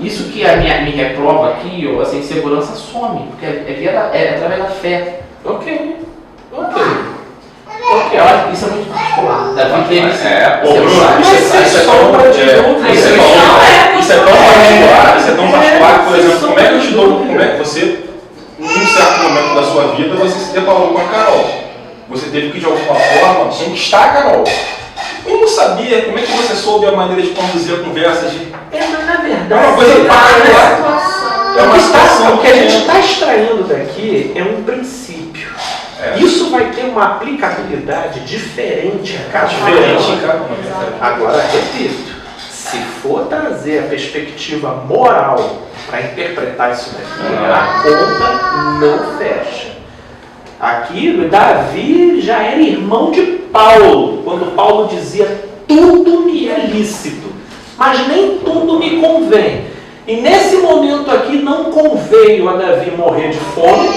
isso que me reprova aqui, ou essa insegurança some, porque é através da fé. Ok. Eu acho que isso é muito particular. Davi teve esse- Ô, esse Bruno, insight. isso é tão particular, isso é tão particular que, por exemplo, como é que eu te dou, como é que você, num certo momento da sua vida, você se deparou com a Carol. Você teve que, de alguma forma, conquistar a Carol. Eu não sabia como é que você soube a maneira de conduzir a conversa, Mas na verdade, É uma coisa particular. É uma situação o que a gente está extraindo daqui é um princípio. É. Isso vai ter uma aplicabilidade diferente a cada diferente em um. cada momento. Agora, repito, Se for trazer a perspectiva moral para interpretar isso daqui, a conta não fecha. Aqui, Davi já era irmão de Paulo, quando Paulo dizia: tudo me é lícito, mas nem tudo me convém. E nesse momento aqui não conveio a Davi morrer de fome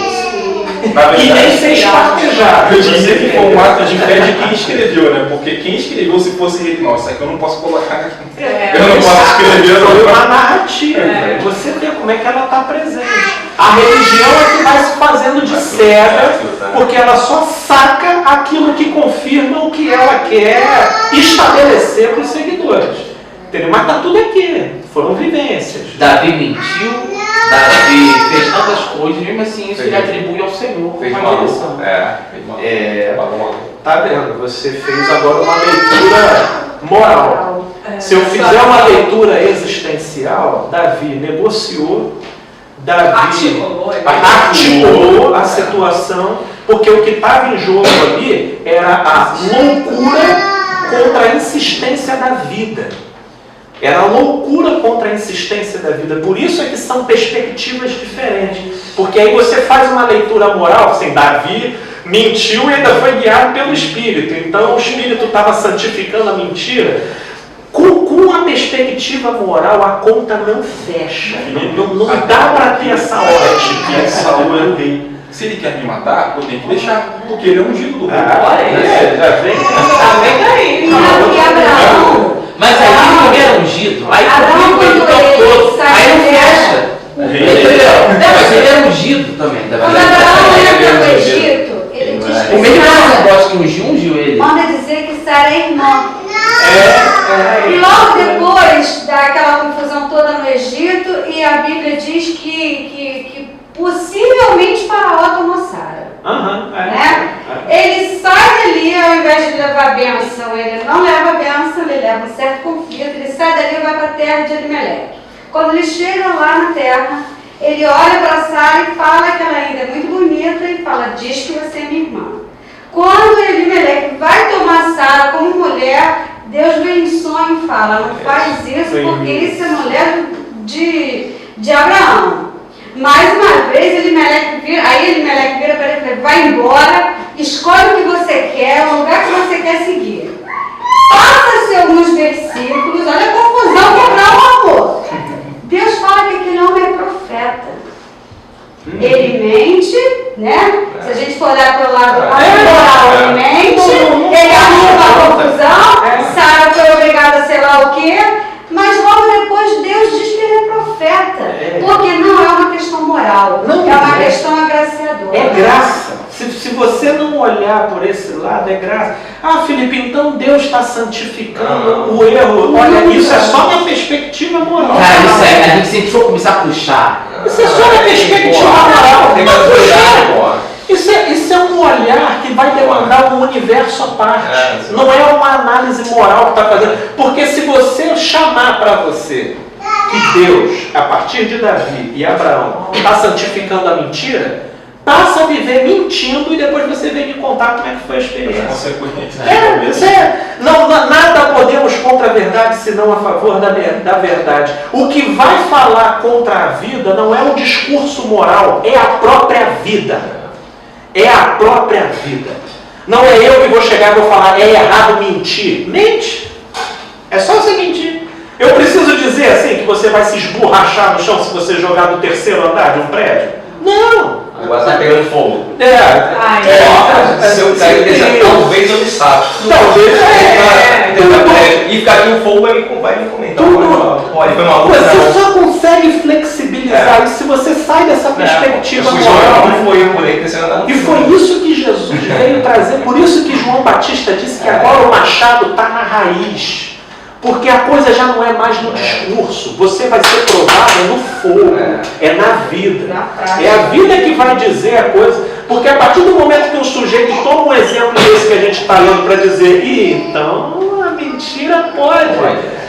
e nem ser espartejado. Eu dizer que foi um ato de fé de quem escreveu, né? Porque quem escreveu, se fosse ele, nossa, aqui eu não posso colocar aqui. Eu não posso escrever, Foi não. uma narrativa. Você vê como é que ela está presente. A religião é que vai se fazendo de cega, porque ela só saca aquilo que confirma o que ela quer estabelecer para os seguidores. Entendeu? Mas está tudo aqui. Foram vivências. Davi mentiu, Davi fez tantas coisas, mesmo assim isso ele atribui ao Senhor. Fez uma maluco. direção. Fez maluco. Tá vendo? Você fez agora uma leitura moral. Se eu fizer uma leitura existencial, Davi negociou, Davi articulou a situação, porque o que estava em jogo ali era a loucura contra a insistência da vida. Era a loucura contra a insistência da vida. Por isso é que são perspectivas diferentes. Porque aí você faz uma leitura moral, assim, Davi mentiu e ainda foi guiado pelo Espírito. Então o Espírito estava santificando a mentira. Com a perspectiva moral, a conta não fecha. Não dá para ter essa ótica. Que Saul era o rei. Se ele quer me matar, eu tenho que deixar, porque ele é ungido do rei. Já vem. Vem daí. E Abraão, Mas aí ele era ungido, aí Abraão, confirma ele o quando tempo ele todo, sai aí não da terra, fecha. O rei Entendeu? Não, mas ele era ungido também. quando Abraão entra no Egito, ele diz O mesmo que sacerdote que ungiu ele. manda dizer que Sara é irmã. E logo depois daquela confusão toda no Egito, e a Bíblia diz que possivelmente Faraó tomou Sara. Né? Ele sai dali, ao invés de levar a bênção, ele não leva a bênção, ele leva um certo conflito, ele sai dali e vai para a terra de Abimeleque. Quando ele chega lá na terra, ele olha para Sara e fala que ela ainda é muito bonita e fala: diz que você é minha irmã. Quando Abimeleque vai tomar Sara como mulher, Deus vem em sonho e fala: não faz isso, porque isso é mulher de Abraão. Mais uma vez, Abimeleque vira para ele e fala: vai embora, escolhe o que você quer, o lugar que você quer seguir. Passa-se alguns versículos, olha a confusão que Abraão arrumou. Deus fala que aquele homem é profeta. Ele mente, né? Se a gente for olhar pelo lado moral, ele mente, ele arruma a confusão, Sara foi obrigada a sei lá o quê, mas logo depois Deus diz que ele é profeta. Porque não é uma questão moral, é uma questão agraciadora. É graça. Se você não olhar por esse lado, é graça. Ah, Felipe, então Deus está santificando o erro. Olha, isso é só na perspectiva moral. Cara, isso é, a gente sempre for começar a puxar. Isso é só na perspectiva moral. Isso é um olhar que vai demandar um universo à parte. Não é uma análise moral que está fazendo. Porque se você chamar para você que Deus, a partir de Davi e Abraão, está santificando a mentira, passa a viver mentindo e depois você vem me contar como é que foi a experiência. Nada podemos contra a verdade senão a favor da verdade. O que vai falar contra a vida não é um discurso moral, é a própria vida. É a própria vida. Não é eu que vou chegar e vou falar: é errado mentir. Mente. É só você mentir. Eu preciso dizer assim que você vai se esborrachar no chão se você jogar do terceiro andar de um prédio? Não. Agora tá pegando fogo. Se eu cair desse, talvez eu me sabe. Talvez E ficar aqui o fogo vai me comentar. Pode, foi maluco. Você só consegue flexibilizar isso se você sai dessa perspectiva moral. Não foi eu por aí pensando nada. E foi isso que Jesus veio trazer. Por isso que João Batista disse que agora o machado está na raiz. Porque a coisa já não é mais no discurso. Você vai ser provado no fogo. É na vida. É a vida que vai dizer a coisa. Porque a partir do momento que um sujeito toma um exemplo desse que a gente está lendo para dizer: então a mentira pode.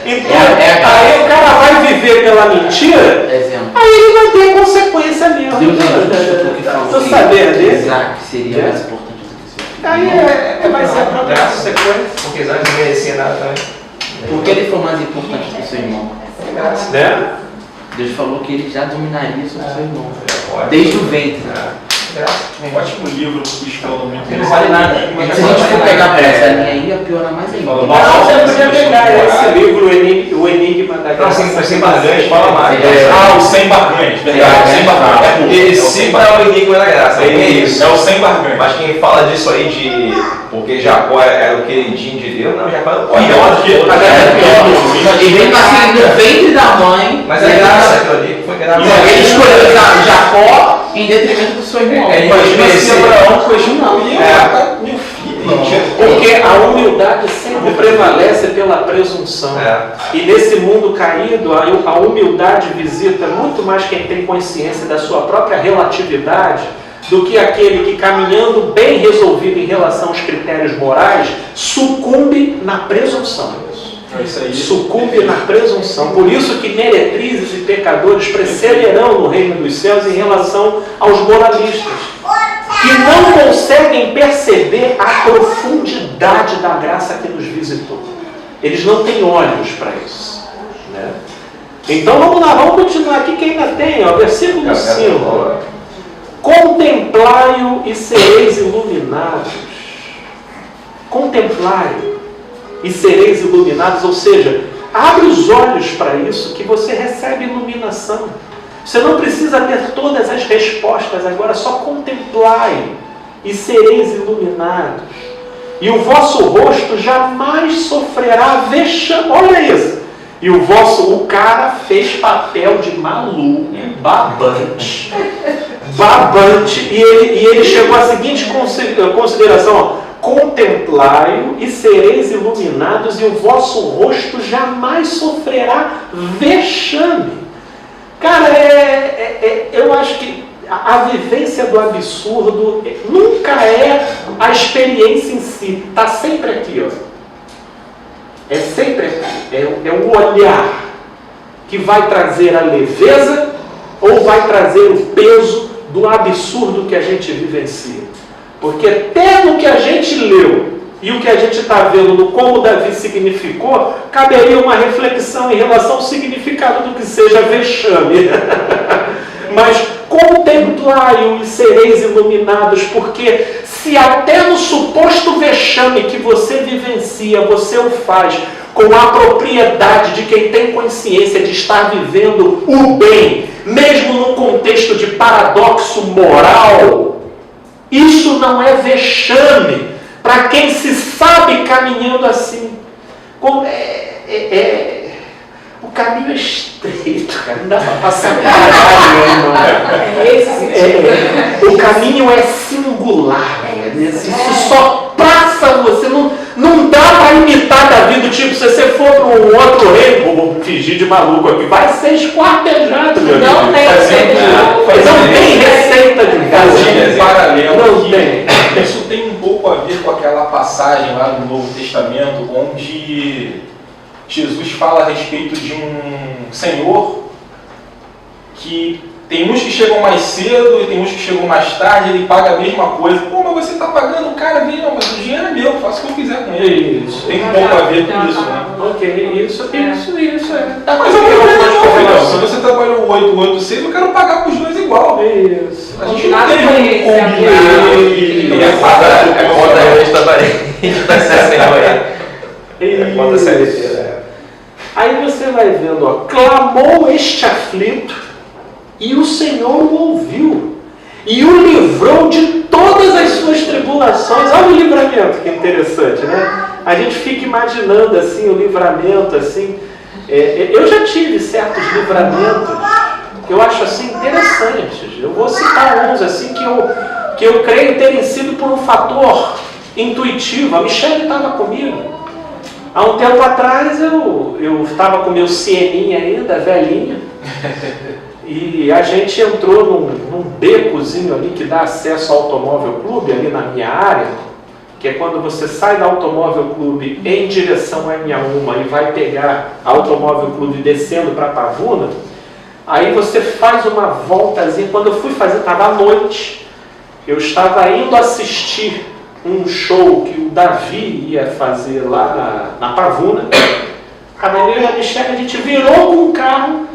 Então, aí o cara vai viver pela mentira, aí ele vai ter consequência mesmo. Estou sabendo desse? Que seria mais importante do que isso. Aí vai ser a própria consequência. Porque antes não merecia nada também. Por que ele foi mais importante que o seu irmão? Né? Deus falou que ele já dominaria sobre o seu irmão. Pode. Desde o ventre. Um ótimo livro explicando muito. Não vale nada. Se a gente for pegar por essa linha aí, ia piorar mais ainda. Não, você podia pegar esse livro, O Enigma da Não, Graça. sem barganhas, fala mais. O Sem Barganhas, verdade. Sem Barganhas. É porque cita o enigma da graça, é isso. É o Sem Barganhas. Mas quem fala disso aí de... Porque Jacó era o queridinho de Deus, não, Jacó era o pior de todos. Ele veio nascer no ventre da mãe. Mas é graça, aquilo ali foi graça. Ele escolheu Jacó em detrimento do seu irmão. Mas Abraão foi não. Meu filho. Porque a humildade sempre prevalece pela presunção. E nesse mundo caído, a humildade visita muito mais quem tem consciência da sua própria relatividade do que aquele que, caminhando bem resolvido em relação aos critérios morais, sucumbe na presunção. Sucumbe na presunção. Por isso que meretrizes e pecadores precederão no reino dos céus em relação aos moralistas, que não conseguem perceber a profundidade da graça que nos visitou. Eles não têm olhos para isso, né? Então vamos lá, vamos continuar aqui que ainda tem, ó, versículo 5. Contemplai-o e sereis iluminados. Contemplai-o e sereis iluminados, ou seja, abre os olhos para isso que você recebe iluminação. Você não precisa ter todas as respostas, agora só contemplai e sereis iluminados. E o vosso rosto jamais sofrerá vexame. Olha isso. E o cara fez papel de maluco, babante. Babante. E ele chegou à seguinte consideração, ó. Contemplai-o e sereis iluminados, e o vosso rosto jamais sofrerá vexame. Cara, eu acho que a vivência do absurdo nunca é a experiência em si. Está sempre aqui, ó. É sempre aqui. É o olhar que vai trazer a leveza ou vai trazer o peso do absurdo que a gente vivencia. Porque até no que a gente leu e o que a gente está vendo no como Davi significou, caberia uma reflexão em relação ao significado do que seja vexame. Mas contemplai-o e sereis iluminados, porque se até no suposto vexame que você vivencia, você o faz com a propriedade de quem tem consciência de estar vivendo o bem, mesmo num contexto de paradoxo moral, isso não é vexame para quem se sabe caminhando assim. O caminho é estreito, cara. Não dá para passar por o caminho é singular. Isso só passa você. Não dá para imitar Davi do tipo, se você for para um outro reino, vou fingir de maluco aqui, vai ser esquartejado, meu amigo. Não tem receita. Não tem receita de Fazendo um paralelo não aqui, tem. isso tem um pouco a ver com aquela passagem lá do Novo Testamento, onde Jesus fala a respeito de um senhor que tem uns que chegam mais cedo e tem uns que chegam mais tarde, ele paga a mesma coisa. Pô, mas você está pagando o cara, não, mas o dinheiro é meu, faço o que eu quiser com ele. Isso. Tem um pouco a ver com isso, né? Ok, isso é. Mas eu não, se você trabalhou 8, 8, 6, eu quero pagar para os dois igual. Isso. A gente não tem um combinado E a conta realmente está aí. Conta CLT, Aí você vai vendo, ó, clamou este aflito e o Senhor o ouviu e o livrou de todas as suas tribulações. Olha o livramento, que interessante, né? A gente fica imaginando assim o livramento assim. Eu já tive certos livramentos que eu acho assim interessantes. Eu vou citar uns assim que eu creio terem sido por um fator intuitivo. A Michelle estava comigo. Há um tempo atrás eu estava com meu Sieninha ainda, velhinha, e a gente entrou num becozinho ali que dá acesso ao Automóvel Clube, ali na minha área, que é quando você sai do Automóvel Clube em direção à Inhaúma e vai pegar Automóvel Clube descendo para Pavuna, aí você faz uma voltazinha. Quando eu fui fazer, estava à noite, eu estava indo assistir um show que o Davi ia fazer lá na Pavuna, eu e a Michelle, a gente virou com o carro,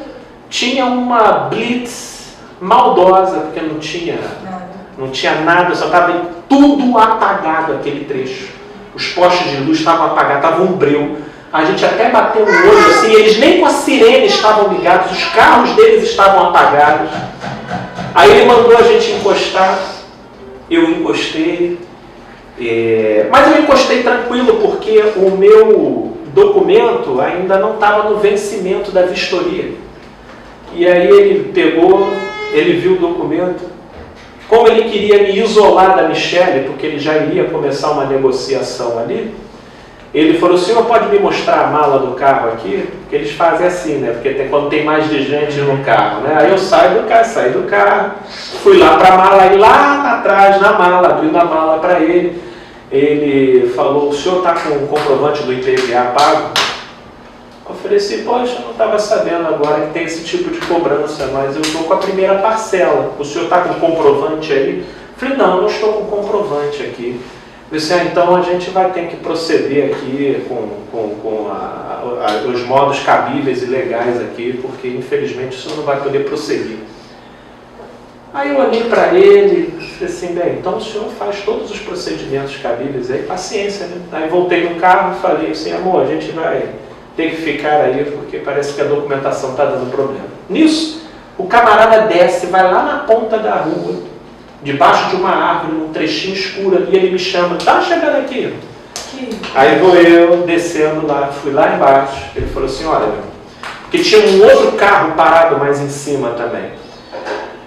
tinha uma blitz maldosa, porque não tinha nada, só estava tudo apagado aquele trecho. Os postes de luz estavam apagados, estava um breu. A gente até bateu o olho assim, eles nem com a sirene estavam ligados, os carros deles estavam apagados. Aí ele mandou a gente encostar, eu encostei, mas eu encostei tranquilo porque o meu documento ainda não estava no vencimento da vistoria. E aí ele pegou, ele viu o documento, como ele queria me isolar da Michelle, porque ele já iria começar uma negociação ali, ele falou: o senhor pode me mostrar a mala do carro aqui? Porque eles fazem assim, né? Porque quando tem mais de gente no carro, né? Aí eu saí do carro, fui lá para a mala, e lá atrás na mala, abrindo a mala para ele, ele falou: o senhor está com o comprovante do IPVA pago? Eu falei assim: poxa, eu não estava sabendo agora que tem esse tipo de cobrança, mas eu estou com a primeira parcela. O senhor está com comprovante aí? Eu falei: não, eu não estou com comprovante aqui. Eu disse: então a gente vai ter que proceder aqui com os modos cabíveis e legais aqui, porque infelizmente o senhor não vai poder prosseguir. Aí eu olhei para ele e falei assim: bem, então o senhor faz todos os procedimentos cabíveis aí, paciência, né? Aí voltei no carro e falei assim: amor, a gente vai ter que ficar aí porque parece que a documentação está dando problema. Nisso, o camarada desce, vai lá na ponta da rua, debaixo de uma árvore, num trechinho escuro ali, ele me chama: tá chegando aqui. Aí vou eu descendo lá, fui lá embaixo, ele falou assim: olha, porque tinha um outro carro parado mais em cima também.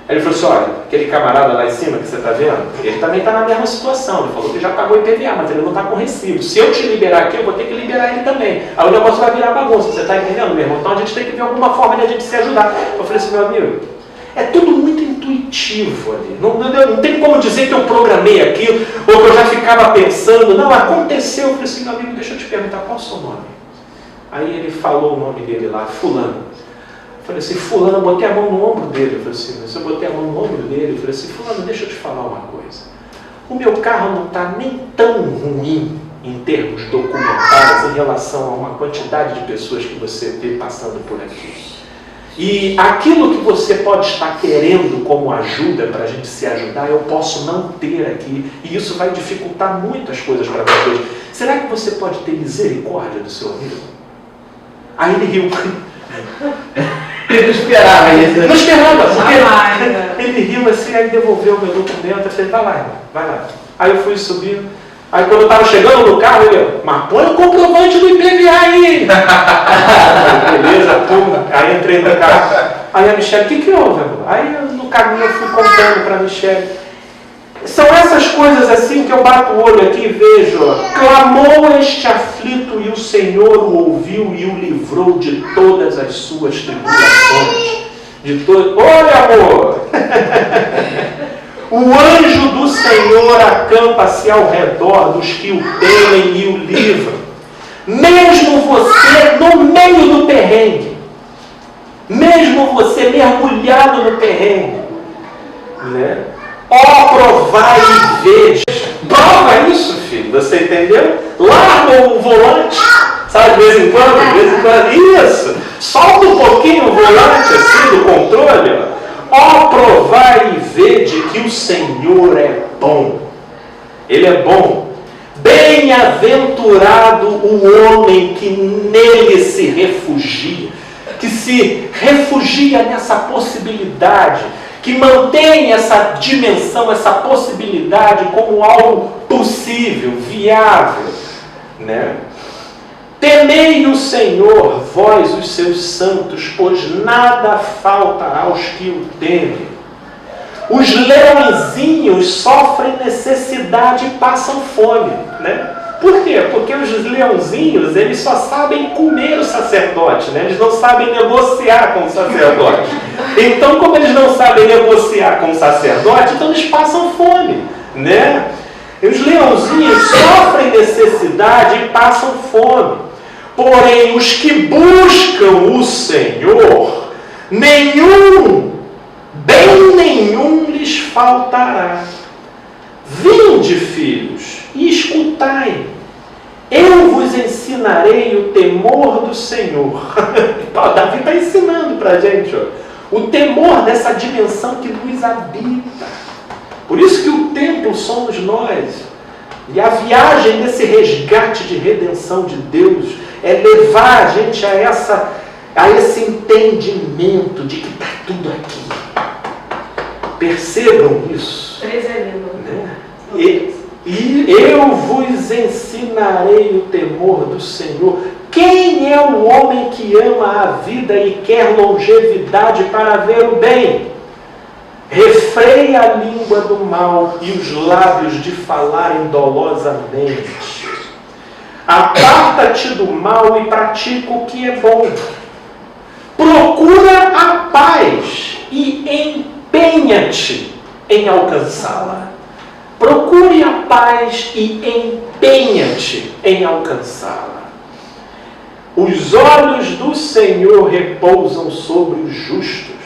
Aí ele falou assim: olha, aquele camarada lá em cima que você está vendo, ele também está na mesma situação. Ele falou que já pagou IPVA, mas ele não está com recibo. Se eu te liberar aqui, eu vou ter que liberar ele também. Aí o negócio vai virar bagunça, você está entendendo, meu irmão? Então a gente tem que ver alguma forma de a gente se ajudar. Eu falei assim: meu amigo, é tudo muito intuitivo ali. Não tem como dizer que eu programei aquilo, ou que eu já ficava pensando. Não, aconteceu. Eu falei assim: meu amigo, deixa eu te perguntar, qual é o seu nome? Aí ele falou o nome dele lá, fulano. Eu falei assim: fulano, eu botei a mão no ombro dele. Eu falei assim: mas eu botei a mão no ombro dele. Eu falei assim: fulano, deixa eu te falar uma coisa. O meu carro não está nem tão ruim em termos documentais em relação a uma quantidade de pessoas que você vê passando por aqui. E aquilo que você pode estar querendo como ajuda para a gente se ajudar, eu posso não ter aqui. E isso vai dificultar muito as coisas para vocês. Será que você pode ter misericórdia do seu amigo? Aí ele riu. Eu não esperava isso. Não esperava, porque ele riu assim, aí devolveu o meu documento. Eu falei: vai lá, irmão, vai lá. Aí eu fui subindo. Aí quando eu estava chegando no carro, ele: mas põe o comprovante do IPVA aí. Beleza, pum. Aí entrei no carro. Aí a Michelle: o que houve, amor? Aí no caminho eu fui contando para a Michelle. São essas coisas assim que eu bato o olho aqui e vejo: clamou este aflito e o Senhor o ouviu e o livrou de todas as suas tribulações. Olha, amor! O anjo do Senhor acampa-se ao redor dos que o temem e o livram. Mesmo você no meio do perrengue, mesmo você mergulhado no perrengue, né? Ó, provai e veja. Prova isso, filho. Você entendeu? Larga o volante. Sabe, de vez em quando? Isso. Solta um pouquinho o volante assim do controle. Ó, provai e vede que o Senhor é bom. Ele é bom. Bem-aventurado o homem que nele se refugia. Que se refugia nessa possibilidade, que mantém essa dimensão, essa possibilidade como algo possível, viável, né? Temei o Senhor, vós os seus santos, pois nada falta aos que o temem. Os leõezinhos sofrem necessidade e passam fome, né? Por quê? Porque os leãozinhos, eles só sabem comer o sacerdote, né? Eles não sabem negociar com o sacerdote. Então, como eles não sabem negociar com o sacerdote, então eles passam fome, né? E os leãozinhos sofrem necessidade e passam fome. Porém, os que buscam o Senhor, bem nenhum lhes faltará. Vinde, filhos, e escutai. Eu vos ensinarei o temor do Senhor. Davi está ensinando para a gente, ó, o temor dessa dimensão que nos habita. Por isso que o templo somos nós. E a viagem desse resgate de redenção de Deus é levar a gente a esse entendimento de que está tudo aqui. Percebam isso. 13 é lindo. Né? E eu vos ensinarei o temor do Senhor. Quem é o homem que ama a vida e quer longevidade para ver o bem? Refreia a língua do mal e os lábios de falarem dolosamente. Aparta-te do mal e pratica o que é bom. Procura a paz e empenha-te em alcançá-la. Procure a paz e empenha-te em alcançá-la. Os olhos do Senhor repousam sobre os justos,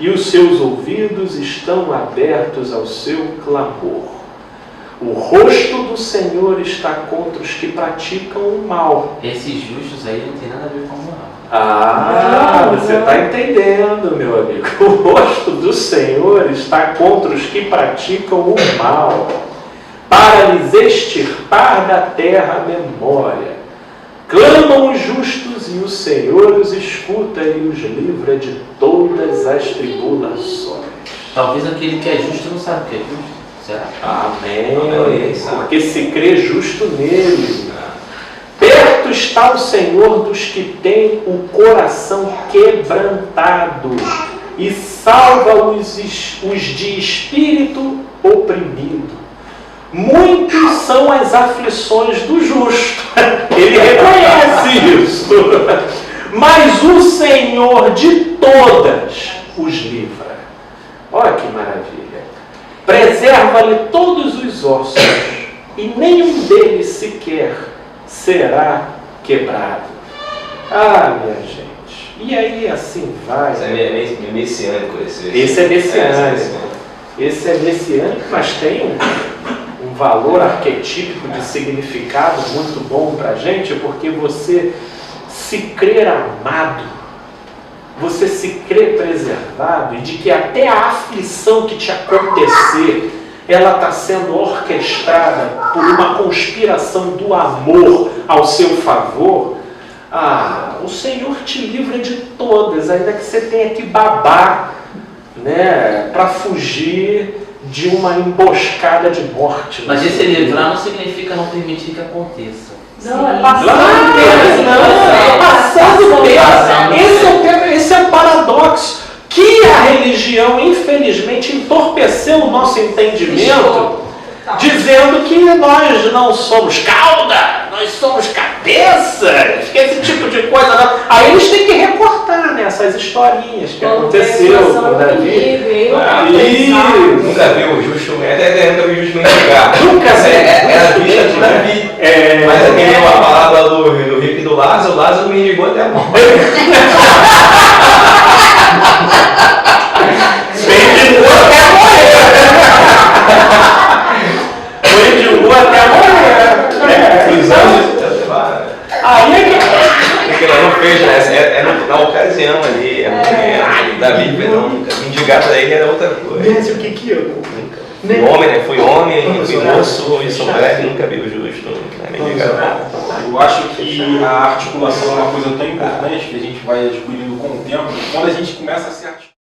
e os seus ouvidos estão abertos ao seu clamor. O rosto do Senhor está contra os que praticam o mal. Esses justos aí não tem nada a ver com o moral. Você está entendendo, meu amigo. O rosto do Senhor está contra os que praticam o mal, para lhes extirpar da terra a memória. Clamam os justos e o Senhor os escuta e os livra de todas as tribulações. Talvez aquele que é justo não sabe o que é justo. Será? Amém. Porque se crê justo nele. Perto está o Senhor dos que têm o coração quebrantado e salva-os de espírito oprimido. Muitos são as aflições do justo. Ele reconhece isso. Mas o Senhor de todas os livra. Olha que maravilha. Preserva-lhe todos os ossos e nenhum deles sequer será quebrado. Minha gente. E aí assim vai. Isso é messiânico esse. Esse é messiânico. Esse é messiânico, mas tem um valor arquetípico de significado muito bom para a gente, porque você se crer amado, você se crer preservado, e de que até a aflição que te acontecer, ela está sendo orquestrada por uma conspiração do amor ao seu favor. O Senhor te livra de todas, ainda que você tenha que babar, né, para fugir de uma emboscada de morte. Mas esse livrar não significa não permitir que aconteça. Não, é Passando peso. Esse é o paradoxo. Que a religião, infelizmente, entorpeceu o nosso entendimento, dizendo que nós não somos cauda, nós somos cabeças, esse tipo de coisa. Não. Aí eles têm que recortar nessas historinhas que aconteceu com Davi. Nunca viu o justo, até nunca vi o justo mendigar. Nunca vi. Era bicha de Davi. Mas aquele uma palavra do rico e do Lázaro, o Lázaro mendigou até a morte. Mendigou até morrer. Mendigou até morrer. Os anos. Aí é que. Porque ela não fez, né? Na ocasião ali. Davi, mendigar para ele era outra coisa. Mas o que eu? Fui homem, né? Fui homem, fui moço e sou breve, nunca vi o justo. Eu acho que a articulação é uma coisa tão importante que a gente vai descobrindo com o tempo. Quando a gente começa a se articular.